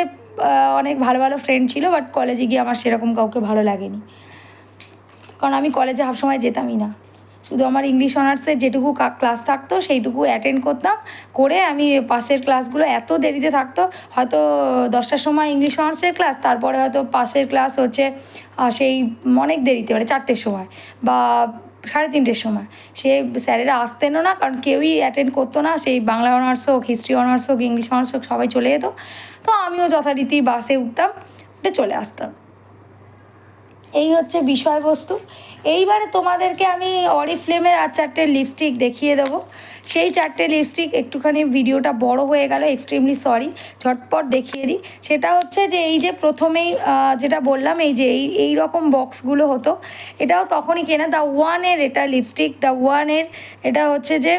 অনেক ভালো ভালো ফ্রেন্ড ছিল, বাট কলেজে গিয়ে আমার সেরকম কাউকে ভালো লাগেনি, কারণ আমি কলেজে সবসময় যেতামই না। শুধু আমার ইংলিশ অনার্সের যেটুকু ক্লাস থাকতো সেইটুকু অ্যাটেন্ড করতাম, করে আমি পাশের ক্লাসগুলো এত দেরিতে থাকতো, হয়তো 10টার সময় ইংলিশ অনার্সের ক্লাস, তারপরে হয়তো পাশের ক্লাস হচ্ছে সেই অনেক দেরিতে, মানে 4টের সময় বা 3:30-এর সময়। সে স্যারেরা আসতেনও না, কারণ কেউই অ্যাটেন্ড করতো না। সেই বাংলা অনার্স হোক, হিস্ট্রি অনার্স হোক, ইংলিশ অনার্স হোক, সবাই চলে যেত। তো আমিও যথারীতি বাসে উঠতাম, উঠে চলে আসতাম। এই হচ্ছে বিষয়বস্তু। এইবারে তোমাদেরকে আমি অরিফ্লেমের আর 4টে লিপস্টিক দেখিয়ে দেবো। সেই 4টে লিপস্টিক, একটুখানি ভিডিওটা বড় হয়ে গেল, এক্সট্রিমলি সরি, ঝটপট দেখিয়ে দিই। সেটা হচ্ছে যে এই যে প্রথমেই যেটা বললাম, এই যে এই রকম বক্সগুলো হতো, এটাও তখনই কেনা। দ্য ওয়ানের এটা লিপস্টিক, দ্য ওয়ানের এটা হচ্ছে যে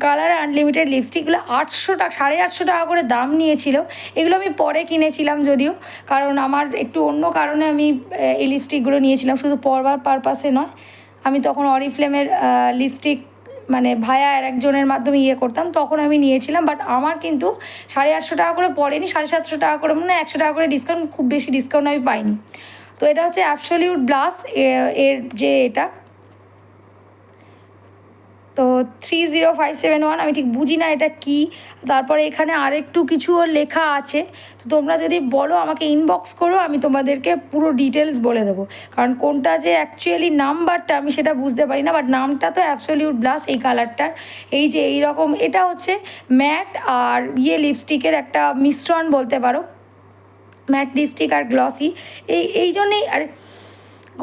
কালার আনলিমিটেড লিপস্টিকগুলো 800 টাকা, 850 টাকা করে দাম নিয়েছিল। এগুলো আমি পরে কিনেছিলাম যদিও, কারণ আমার একটু অন্য কারণে আমি এই লিপস্টিকগুলো নিয়েছিলাম, শুধু পরবার পারপাসে নয়। আমি তখন অরিফ্লেমের লিপস্টিক মানে ভায়া আর একজনের মাধ্যমে করতাম, তখন আমি নিয়েছিলাম। বাট আমার কিন্তু 850 টাকা করে পড়েনি, 750 টাকা করে, মানে 100 টাকা করে ডিসকাউন্ট, খুব বেশি ডিসকাউন্ট আমি পাইনি। তো এটা হচ্ছে অ্যাবসলিউট ব্লাশ এর যে এটা, তো 30571, আমি ঠিক বুঝি না এটা কি। তারপরে এখানে আরেকটু কিছু লেখা আছে, তো তোমরা যদি বলো আমাকে ইনবক্স করো, আমি তোমাদেরকে পুরো ডিটেলস বলে দেবো। কারণ কোনটা যে অ্যাকচুয়ালি নাম্বারটা আমি সেটা বুঝতে পারি না, বাট নামটা তো অ্যাবসলিউট ব্লাশ এই কালারটার। এই যে এইরকম, এটা হচ্ছে ম্যাট আর লিপস্টিকের একটা মিশ্রণ বলতে পারো, ম্যাট লিপস্টিক আর গ্লসি। এই জন্যেই। আর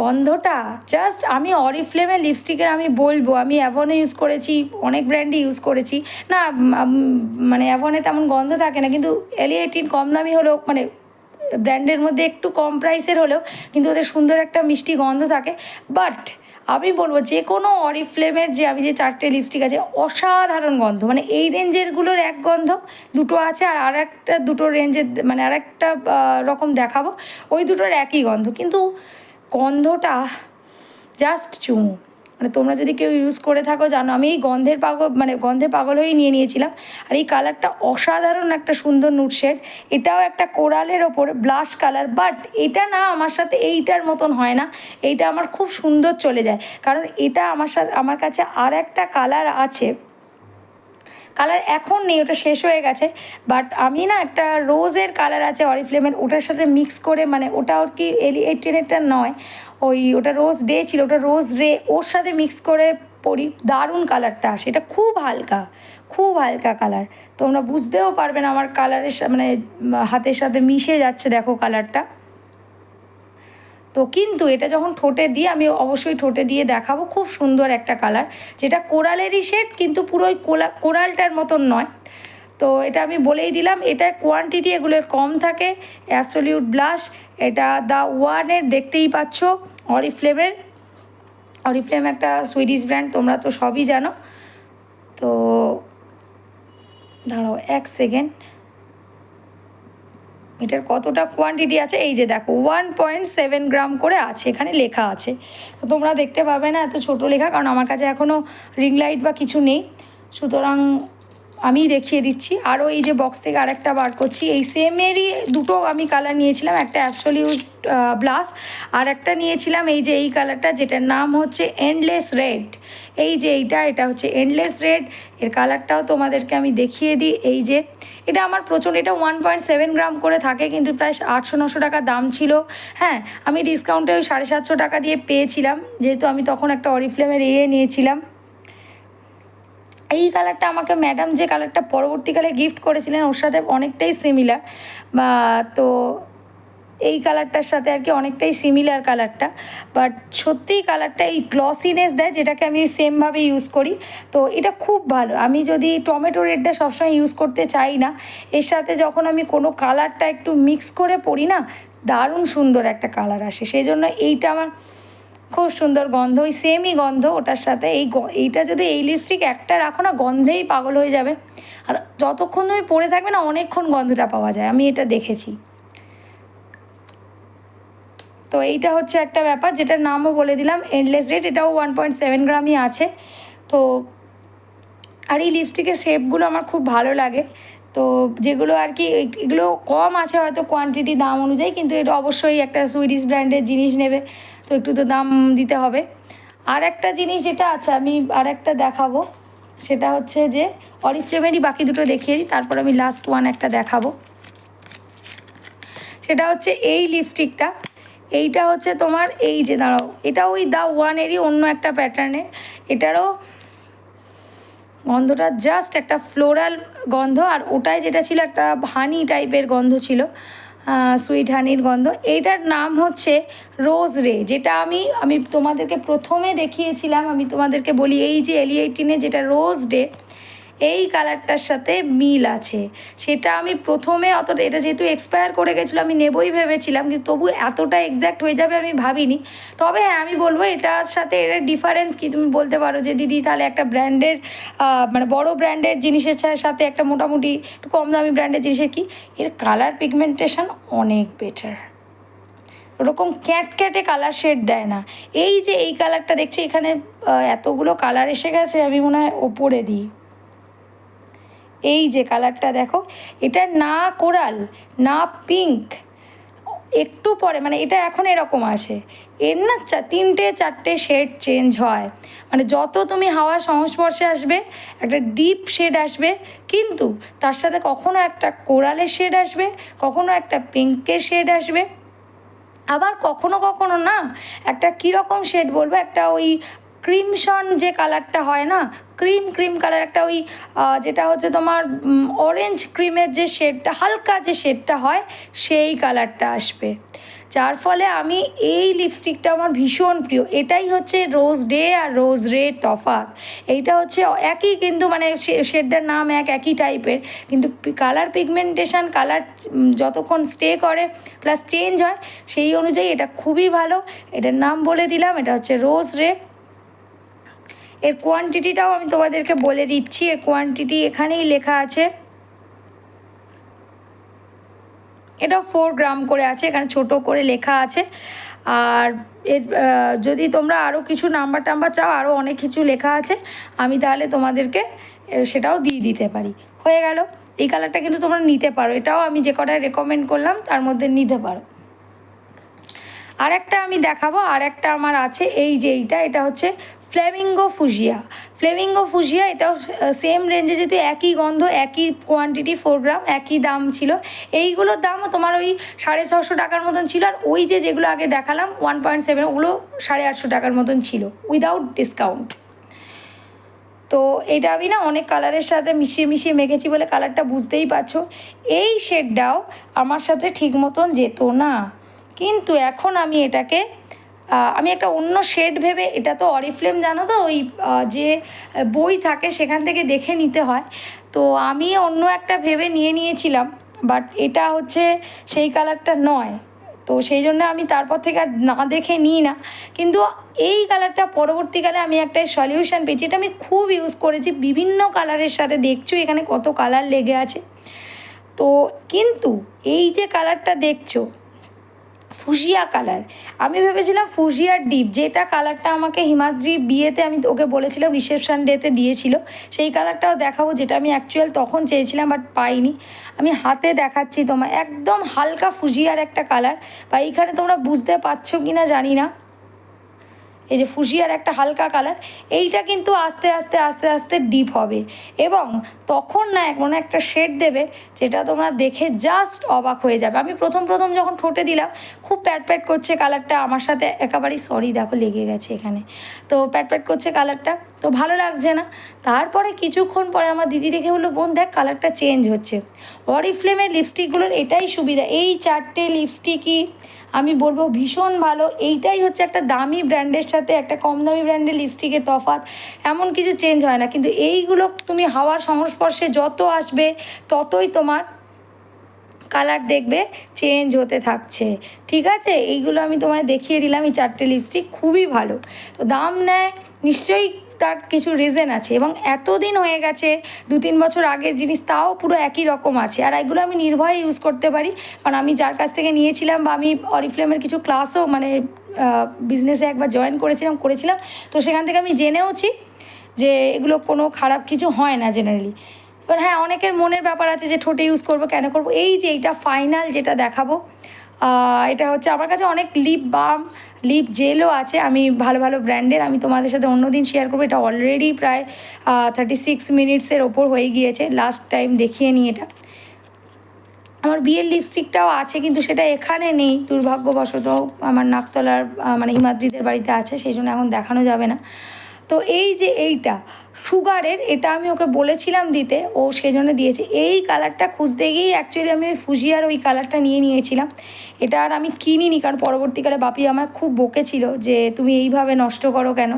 গন্ধটা জাস্ট, আমি অরিফ্লেমের লিপস্টিকের আমি বলবো, আমি অ্যাভনে ইউজ করেছি, অনেক ব্র্যান্ডই ইউজ করেছি না, মানে অ্যাভনে তেমন গন্ধ থাকে না, কিন্তু L18 কম দামি হলেও, মানে ব্র্যান্ডের মধ্যে একটু কম প্রাইসের হলেও কিন্তু ওদের সুন্দর একটা মিষ্টি গন্ধ থাকে। বাট আমি বলবো যে কোনো অরিফ্লেমের যে আমি যে 4টে লিপস্টিক আছে, অসাধারণ গন্ধ। মানে এই রেঞ্জেরগুলোর এক গন্ধ, দুটো আছে, আর একটা দুটো রেঞ্জের মানে আর একটা রকম দেখাবো, ওই দুটোর একই গন্ধ, কিন্তু গন্ধটা জাস্ট চুমু। মানে তোমরা যদি কেউ ইউজ করে থাকো জানো, আমি এই গন্ধে পাগল হয়েই নিয়েছিলাম। আর এই কালারটা অসাধারণ একটা সুন্দর নুট শেড, এটাও একটা কোরালের ওপর ব্লাশ কালার। বাট এটা না আমার সাথে এইটার মতন হয় না, এইটা আমার খুব সুন্দর চলে যায়। কারণ এটা আমার কাছে আর একটা কালার আছে, কালার এখন নেই, ওটা শেষ হয়ে গেছে। বাট আমি না একটা রোজের কালার আছে অরিফ্লেমের, ওটার সাথে মিক্স করে, মানে ওটা ওর কি L18-এরটা নয়, ওটা রোজ ডে ছিল, ওটা রোজ রে, ওর সাথে মিক্স করে পরি, দারুণ কালারটা আসে। এটা খুব হালকা, খুব হালকা কালার, তোমরা বুঝতেও পারবে না আমার কালারের মানে হাতের সাথে মিশে যাচ্ছে, দেখো কালারটা। তো কিন্তু এটা যখন ঠোঁটে দিয়ে, আমি অবশ্যই ঠোঁটে দিয়ে দেখাবো, খুব সুন্দর একটা কালার, যেটা কোরালেরই শেড, কিন্তু পুরো ওই কোরালটার মতন নয়। তো এটা আমি বলেই দিলাম, এটা কোয়ান্টিটি এগুলোর কম থাকে। অ্যাবসলিউট ব্লাশ, এটা দ্য ওয়ানের, দেখতেই পাচ্ছ অরিফ্লেম একটা সুইডিশ ব্র্যান্ড, তোমরা তো সবই জানো। তো দাঁড়াও 1 সেকেন্ড, এটার কতটা কোয়ান্টিটি আছে, এই যে দেখো 1.7 গ্রাম করে আছে, এখানে লেখা আছে। তো তোমরা দেখতে পাবে না এত ছোট লেখা, কারণ আমার কাছে এখনও রিং লাইট বা কিছু নেই, সুতরাং আমি দেখিয়ে দিচ্ছি। আরও এই যে বক্স থেকে আরেকটা বার করছি, এই সেমেরই দুটো আমি কালার নিয়েছিলাম, একটা অ্যাবসোলিউট ব্লাস, আর একটা নিয়েছিলাম এই যে এই কালারটা, যেটার নাম হচ্ছে এন্ডলেস রেড। এই যে এটা হচ্ছে এন্ডলেস রেড। এর কালারটাও তোমাদেরকে আমি দেখিয়ে দিই। এই যে এটা আমার প্রচুর, এটা 1.7 গ্রাম করে থাকে, কিন্তু প্রায় 800-900 টাকা দাম ছিল। হ্যাঁ, আমি ডিসকাউন্টে ওই 750 টাকা দিয়ে পেয়েছিলাম, যেহেতু আমি তখন একটা অরিফ্লেমের নিয়েছিলাম। এই কালারটা আমাকে ম্যাডাম যে কালারটা পরবর্তীকালে গিফট করেছিলেন ওর সাথে অনেকটাই সিমিলার, বা তো এই কালারটার সাথে আর কি অনেকটাই সিমিলার কালারটা, বাট সত্যিই কালারটা এই গ্লসিনেস দেয়, যেটাকে আমি সেমভাবে ইউজ করি। তো এটা খুব ভালো। আমি যদি টমেটো রেডটা সবসময় ইউজ করতে চাই না, এর সাথে যখন আমি কোনো কালারটা একটু মিক্স করে পরি না, দারুণ সুন্দর একটা কালার আসে। সেই জন্য এইটা আমার খুব সুন্দর গন্ধ, ওই সেমই গন্ধ ওটার সাথে। এইটা যদি এই লিপস্টিক একটা রাখো না, গন্ধেই পাগল হয়ে যাবে, আর যতক্ষণ তুমি পরে থাকবে না অনেকক্ষণ গন্ধটা পাওয়া যায়, আমি এটা দেখেছি। তো এইটা হচ্ছে একটা ব্যাপার, যেটার নামও বলে দিলাম এন্ডলেস রেড, এটাও 1.7 গ্রামই আছে। তো আর এই লিপস্টিকের শেপগুলো আমার খুব ভালো লাগে। তো যেগুলো আর কি এগুলো কম আছে হয়তো কোয়ান্টিটি দাম অনুযায়ী, কিন্তু এটা অবশ্যই একটা সুইডিশ ব্র্যান্ডের জিনিস নেবে, তো একটু তো দাম দিতে হবে। আর একটা জিনিস যেটা আছে, আমি আর একটা দেখাবো, সেটা হচ্ছে যে অরিফ্লেমেরই বাকি দুটো দেখিয়ে দিই, তারপর আমি লাস্ট ওয়ান একটা দেখাবো। সেটা হচ্ছে এই লিপস্টিকটা, এইটা হচ্ছে তোমার এই যে দাঁড়াও, এটা ওই দা ওয়ানেরই অন্য একটা প্যাটার্নের। এটারও গন্ধটা জাস্ট একটা ফ্লোরাল গন্ধ, আর ওটাই যেটা ছিল একটা হানি টাইপের গন্ধ ছিল, সুইট হানির গন্ধ। এইটার নাম হচ্ছে রোজ রে, যেটা আমি তোমাদেরকে প্রথমে দেখিয়েছিলাম। আমি তোমাদেরকে বলি এই যে এলি18-এ যেটা রোজ ডে, এই কালারটার সাথে মিল আছে। সেটা আমি প্রথমে অতটা, এটা যেহেতু এক্সপায়ার করে গেছিলো আমি নেবই ভেবেছিলাম, কিন্তু তবু এতটা এক্স্যাক্ট হয়ে যাবে আমি ভাবিনি। তবে হ্যাঁ, আমি বলবো এটার সাথে এর ডিফারেন্স কি। তুমি বলতে পারো যে দিদি তাহলে একটা ব্র্যান্ডের মানে বড় ব্র্যান্ডের জিনিসের সাথে একটা মোটামুটি একটু কম দামি ব্র্যান্ডের জিনিসের কি, এর কালার পিগমেন্টেশন অনেক বেটার, ওরকম ক্যাটে কালার শেড দেয় না। এই যে এই কালারটা দেখছো, এখানে এতগুলো কালার এসে গেছে, আমি মনে হয় ওপরে দিই। এই যে কালারটা দেখো, এটা না কোরাল না পিঙ্ক, একটু পরে মানে এটা এখন এরকম আছে, এর না 3-4টে শেড চেঞ্জ হয়। মানে যত তুমি হাওয়ার সংস্পর্শে আসবে একটা ডিপ শেড আসবে, কিন্তু তার সাথে কখনো একটা কোরালের শেড আসবে, কখনো একটা পিঙ্কের শেড আসবে, আবার কখনো কখনো না একটা কীরকম শেড বলবো, একটা ওই ক্রিমশন যে কালারটা হয় না, ক্রিম কালার, একটা ওই যেটা হচ্ছে তোমার অরেঞ্জ ক্রিমের যে শেডটা, হালকা যে শেডটা হয় সেই কালারটা আসবে। যার ফলে আমি এই লিপস্টিকটা আমার ভীষণ প্রিয়। এটাই হচ্ছে রোজ ডে আর রোজ রেড তফাৎ। এইটা হচ্ছে একই, কিন্তু মানে শেডটার নাম একই টাইপের, কিন্তু কালার পিগমেন্টেশন, কালার যতক্ষণ স্টে করে প্লাস চেঞ্জ হয় সেই অনুযায়ী এটা খুবই ভালো। এটার নাম বলে দিলাম, এটা হচ্ছে রোজ রেড। এর কোয়ান্টিটিটাও আমি তোমাদেরকে বলে দিচ্ছি, এর কোয়ান্টিটি এখানেই লেখা আছে, এটাও 4 গ্রাম করে আছে, এখানে ছোট করে লেখা আছে। আর এর যদি তোমরা আরও কিছু নাম্বার চাও, আরও অনেক কিছু লেখা আছে, আমি তাহলে তোমাদেরকে সেটাও দিয়ে দিতে পারি। হয়ে গেল। এই কালারটা কিন্তু তোমরা নিতে পারো, এটাও আমি যে কটা রেকমেন্ড করলাম তার মধ্যে নিতে পারো। আর একটা আমি দেখাবো, আর একটা আমার আছে, এই যে এটা হচ্ছে ফ্লেমিঙ্গো ফুজিয়া। এটাও সেম রেঞ্জে, যেহেতু একই গন্ধ, একই কোয়ান্টিটি, 4 গ্রাম, একই দাম ছিল। এইগুলোর দামও তোমার ওই 650 টাকার মতন ছিল, আর ওই যেগুলো আগে দেখালাম 1.7, ওগুলো 850 টাকার মতন ছিল উইদাউট ডিসকাউন্ট। তো এটা আমি না অনেক কালারের সাথে মিশিয়ে মেখেছি বলে কালারটা বুঝতেই পারছো। এই শেডটাও আমার সাথে ঠিক মতন যেত না, কিন্তু এখন আমি এটাকে আমি একটা অন্য শেড ভেবে, এটা তো অরিফ্লেম জানো তো, ওই যে বই থাকে সেখান থেকে দেখে নিতে হয়, তো আমি অন্য একটা ভেবে নিয়েছিলাম, বাট এটা হচ্ছে সেই কালারটা নয়। তো সেই জন্য আমি তারপর থেকে আর না দেখে নিই না, কিন্তু এই কালারটা পরবর্তীকালে আমি একটা সলিউশন পেয়েছি, এটা আমি খুব ইউজ করেছি বিভিন্ন কালারের সাথে। দেখছো এখানে কত কালার লেগে আছে। তো কিন্তু এই যে কালারটা দেখছো ফুসিয়া কালার, আমি ভেবেছিলাম ফুসিয়ার ডিপ, যেটা কালারটা আমাকে হিমাদ্রি বিয়েতে আমি ওকে বলেছিলাম রিসেপশন ডেতে দিয়েছিল, সেই কালারটাও দেখাবো, যেটা আমি অ্যাকচুয়াল তখন চেয়েছিলাম বাট পাইনি। আমি হাতে দেখাচ্ছি তোমার, একদম হালকা ফুসিয়ার একটা কালার, বা এইখানে তোমরা বুঝতে পারছো কি না জানি না, এই যে ফুসিয়ার একটা হালকা কালার, এইটা কিন্তু আস্তে আস্তে আস্তে আস্তে ডিপ হবে এবং তখন না এমন একটা শেড দেবে যেটা তোমরা দেখে জাস্ট অবাক হয়ে যাবে। আমি প্রথম প্রথম যখন ঠোঁটে দিলাম খুব প্যাট প্যাট করছে কালারটা, আমার সাথে একেবারেই সরি দেখো লেগে গেছে এখানে, তো প্যাট প্যাট করছে কালারটা, তো ভালো লাগছে না। তারপরে কিছুক্ষণ পরে আমার দিদি দেখে বললো, বোন দেখ কালারটা চেঞ্জ হচ্ছে। অরিফ্লেমের লিপস্টিকগুলোর এটাই সুবিধা, এই 4টে লিপস্টিকই আমি বলবো ভীষণ ভালো। এইটাই হচ্ছে একটা দামি ব্র্যান্ডের সাথে একটা কম দামি ব্র্যান্ডের লিপস্টিকের তফাৎ, এমন কিছু চেঞ্জ হয় না। কিন্তু এইগুলো তুমি হাওয়ার সংস্পর্শে যত আসবে ততই তোমার কালার দেখবে চেঞ্জ হতে থাকছে, ঠিক আছে। এইগুলো আমি তোমায় দেখিয়ে দিলাম, এই 4টে লিপস্টিক খুবই ভালো। তো দাম নেয় নিশ্চয়ই, তার কিছু রিজন আছে, এবং এতদিন হয়ে গেছে 2-3 বছর আগের জিনিস, তাও পুরো একই রকম আছে। আর এগুলো আমি নির্ভয়ে ইউজ করতে পারি, কারণ আমি যার কাছ থেকে নিয়েছিলাম, বা আমি অরিফ্লেমের কিছু ক্লাসও মানে বিজনেসে একবার জয়েন করেছিলাম, তো সেখান থেকে আমি জেনেওছি যে এগুলো কোনো খারাপ কিছু হয় না জেনারেলি। এবার হ্যাঁ, অনেকের মনের ব্যাপার আছে যে ঠোঁটে ইউজ করবো কেন করবো। এই যে এইটা ফাইনাল যেটা দেখাবো, এটা হচ্ছে আমার কাছে অনেক লিপ বাম লিপ জেলও আছে, আমি ভালো ভালো ব্র্যান্ডের, আমি তোমাদের সাথে অন্যদিন শেয়ার করবো। এটা অলরেডি প্রায় 36 মিনিটসের ওপর হয়ে গিয়েছে, লাস্ট টাইম দেখিয়ে নিই এটা। আমার বিয়ের লিপস্টিকটাও আছে, কিন্তু সেটা এখানে নেই দুর্ভাগ্যবশত, আমার নাকতলার মানে হিমাদ্রিদের বাড়িতে আছে, সেই জন্য এখন দেখানো যাবে না। তো এই যে এইটা সুগারের, এটা আমি ওকে বলেছিলাম দিতে, ও সেজন্য দিয়েছে। এই কালারটা খুঁজতে গিয়েই অ্যাকচুয়ালি আমি ওই ফুজিয়ার ওই কালারটা নিয়েছিলাম। এটা আর আমি কিনিনি, কারণ পরবর্তীকালে বাপি আমার খুব বকেছিল যে তুমি এইভাবে নষ্ট করো কেন,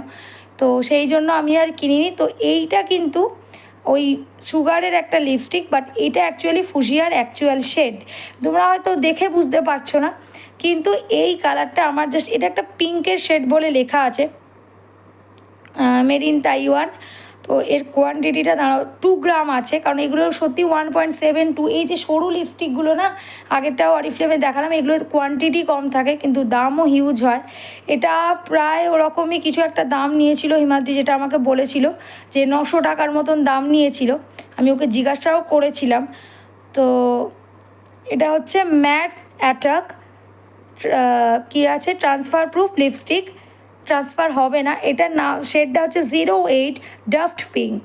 তো সেই জন্য আমি আর কিনিনি। তো এইটা কিন্তু ওই সুগারের একটা লিপস্টিক, বাট এটা অ্যাকচুয়ালি ফুজিয়ার অ্যাকচুয়াল শেড, তোমরা হয়তো দেখে বুঝতে পারছো না, কিন্তু এই কালারটা আমার জাস্ট, এটা একটা পিঙ্কের শেড বলে লেখা আছে, মেড ইন তাইওয়ান। তো এর কোয়ান্টিটিটা দাঁড়াও 2 গ্রাম আছে, কারণ এগুলো সত্যি 1.72। এই যে সরু লিপস্টিকগুলো না, আগেরটাও অরিফ্লেমে দেখালাম, এগুলোর কোয়ান্টিটি কম থাকে কিন্তু দামও হিউজ হয়। এটা প্রায় ওরকমই কিছু একটা দাম নিয়েছিল হিমাদ্রি, যেটা আমাকে বলেছিল যে 900 টাকার মতন দাম নিয়েছিল, আমি ওকে জিজ্ঞাসাও করেছিলাম। তো এটা হচ্ছে ম্যাট অ্যাটাক, কি আছে, ট্রান্সফার প্রুফ লিপস্টিক, ট্রান্সফার হবে না। এটার নাম শেডটা হচ্ছে 08 ডাফট পিঙ্ক,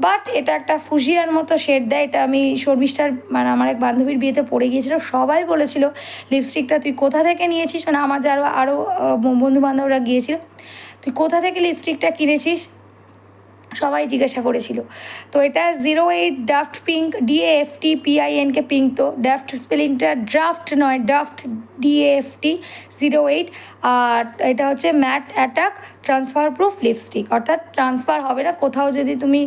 বাট এটা একটা ফুজিয়ার মতো শেড দেয়। এটা আমি শর্মিষ্ঠার মানে আমার এক বান্ধবীর বিয়েতে পড়ে গিয়েছিল, সবাই বলেছিল লিপস্টিকটা তুই কোথা থেকে নিয়েছিস, মানে আমার যারা আরও বন্ধুবান্ধবরা গিয়েছিল, তুই কোথা থেকে লিপস্টিকটা কিনেছিস, সবাই জিজ্ঞাসা করেছিল। তো এটা 08 ডাফট পিঙ্ক, DAFT পিঙ্ক, তো ডাফট স্পেলিংটা ড্রাফট নয়, ডাফট DAFT 08। আর এটা হচ্ছে matte attack transfer proof lipstick, অর্থাৎ ট্রান্সফার হবে না। কোথাও যদি তুমি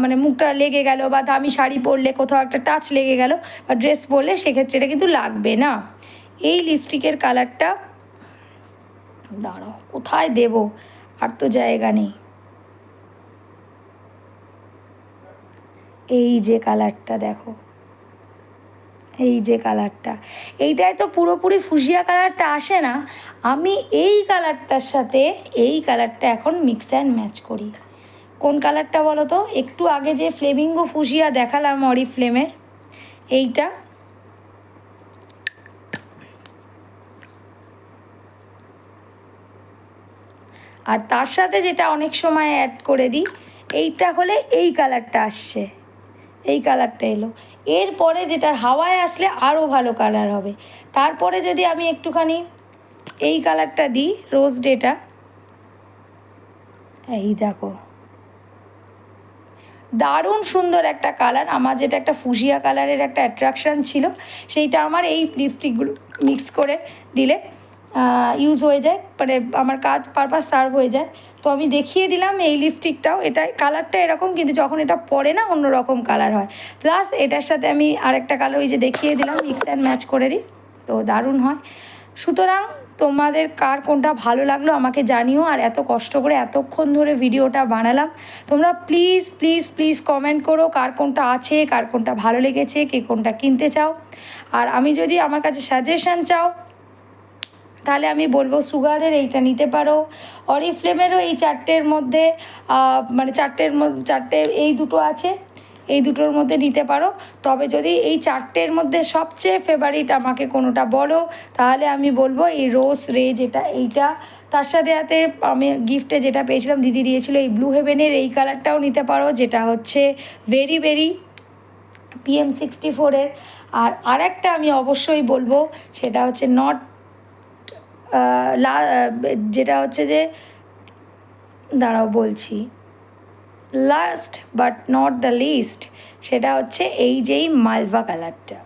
মানে মুখটা লেগে গেল, বা দামি শাড়ি পরলে কোথাও একটা টাচ লেগে গেল, বা ড্রেস পরলে, সেক্ষেত্রে এটা কিন্তু লাগবে না। এই লিপস্টিকের কালারটা দাঁড়াও কোথায় দেব, আর তো জায়গা নেই। এই যে কালারটা দেখো, এই যে কালারটা, এইটায় তো পুরোপুরি ফুসিয়া কালারটা আসে না, আমি এই কালারটার সাথে এই কালারটা এখন মিক্স অ্যান্ড ম্যাচ করি। কোন কালারটা বলো তো, একটু আগে যে ফ্লেমিঙ্গো ফুসিয়া দেখালাম অরিফ্লেমের, এইটা, আর তার সাথে যেটা অনেক সময় অ্যাড করে দিই, এইটা হলে এই কালারটা আসছে, এই কালারটা এলো। এরপরে যেটা হাওয়ায় আসলে আরও ভালো কালার হবে। তারপরে যদি আমি একটুখানি এই কালারটা দিই, রোজ ডেটা, এই দেখো দারুণ সুন্দর একটা কালার। আমার যেটা একটা ফুসিয়া কালারের একটা অ্যাট্রাকশান ছিল, সেইটা আমার এই লিপস্টিকগুলো মিক্স করে দিলে ইউজ হয়ে যায়, মানে আমার কাজ পারপাস সার্ভ হয়ে যায়। তো আমি দেখিয়ে দিলাম এই লিপস্টিকটাও, এটা কালারটা এরকম, কিন্তু যখন এটা পরে না অন্য রকম কালার হয়। প্লাস এটার সাথে আমি আরেকটা কালার ওই যে দেখিয়ে দিলাম মিক্স অ্যান্ড ম্যাচ করে দিই, তো দারুণ হয়। সুতরাং তোমাদের কার কোনটা ভালো লাগলো আমাকে জানিও। আর এত কষ্ট করে এতক্ষণ ধরে ভিডিওটা বানালাম, তোমরা প্লিজ প্লিজ প্লিজ কমেন্ট করো কার কোনটা আছে, কার কোনটা ভালো লেগেছে, কে কোনটা কিনতে চাও। আর আমি যদি আমার কাছে সাজেশান চাও তাহলে আমি বলবো সুগারের এইটা নিতে পারো, অরিফ্লেমেরও এই চারটের মধ্যে মানে চারটে এই দুটো আছে, এই দুটোর মধ্যে নিতে পারো। তবে যদি এই চারটের মধ্যে সবচেয়ে ফেভারিট আমাকে কোনোটা বলো তাহলে আমি বলবো এই রোজ রে, যেটা এইটা। তার সাথে সাথে আমি গিফটে যেটা পেয়েছিলাম, দিদি দিয়েছিল এই ব্লু হেভেনের এই কালারটাও নিতে পারো, যেটা হচ্ছে ভেরি ভেরি PM64-এর। আর আরেকটা আমি অবশ্যই বলবো সেটা হচ্ছে যেটা হচ্ছে যে, দাঁড়াও বলছি, last but not the least, সেটা হচ্ছে এই যেই মালভা কালারটা,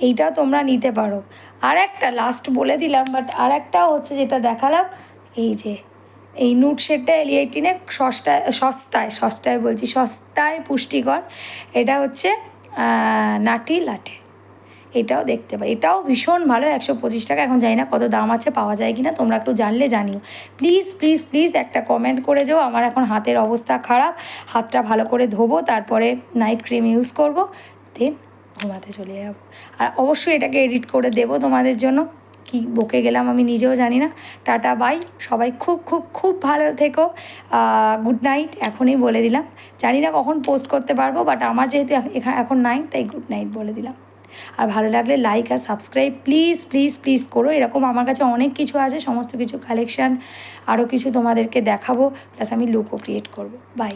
এইটাও তোমরা নিতে পারো। আর একটা লাস্ট বলে দিলাম, বাট আর একটাও হচ্ছে যেটা দেখালাম, এই যে এই নুট শেডটা L18-এ সস্তায় পুষ্টিকর, এটা হচ্ছে নাটি লাটে, এটাও দেখতে পাই, এটাও ভীষণ ভালো, 125 টাকা। এখন জানি না কত দাম আছে, পাওয়া যায় কি না, তোমরা একটু জানলে জানিও। প্লিজ প্লিজ প্লিজ একটা কমেন্ট করে যাও। আমার এখন হাতের অবস্থা খারাপ, হাতটা ভালো করে ধোবো, তারপরে নাইট ক্রিম ইউজ করব, দেন ঘুমাতে চলে যাব। আর অবশ্যই এটাকে এডিট করে দেবো তোমাদের জন্য, কি বকে গেলাম আমি নিজেও জানি না। টাটা বাই, সবাই খুব খুব খুব ভালো থেকো, গুড নাইট এখনই বলে দিলাম। জানি না কখন পোস্ট করতে পারবো, বাট আমার যেহেতু এখন নাই, তাই গুড নাইট বলে দিলাম। আর ভালো লাগলে লাইক আর সাবস্ক্রাইব প্লিজ প্লিজ প্লিজ করো। এরকম আমার কাছে অনেক কিছু আছে, সমস্ত কিছু কালেকশান, আরও কিছু তোমাদেরকে দেখাবো, প্লাস আমি লুকও ক্রিয়েট করবো। বাই।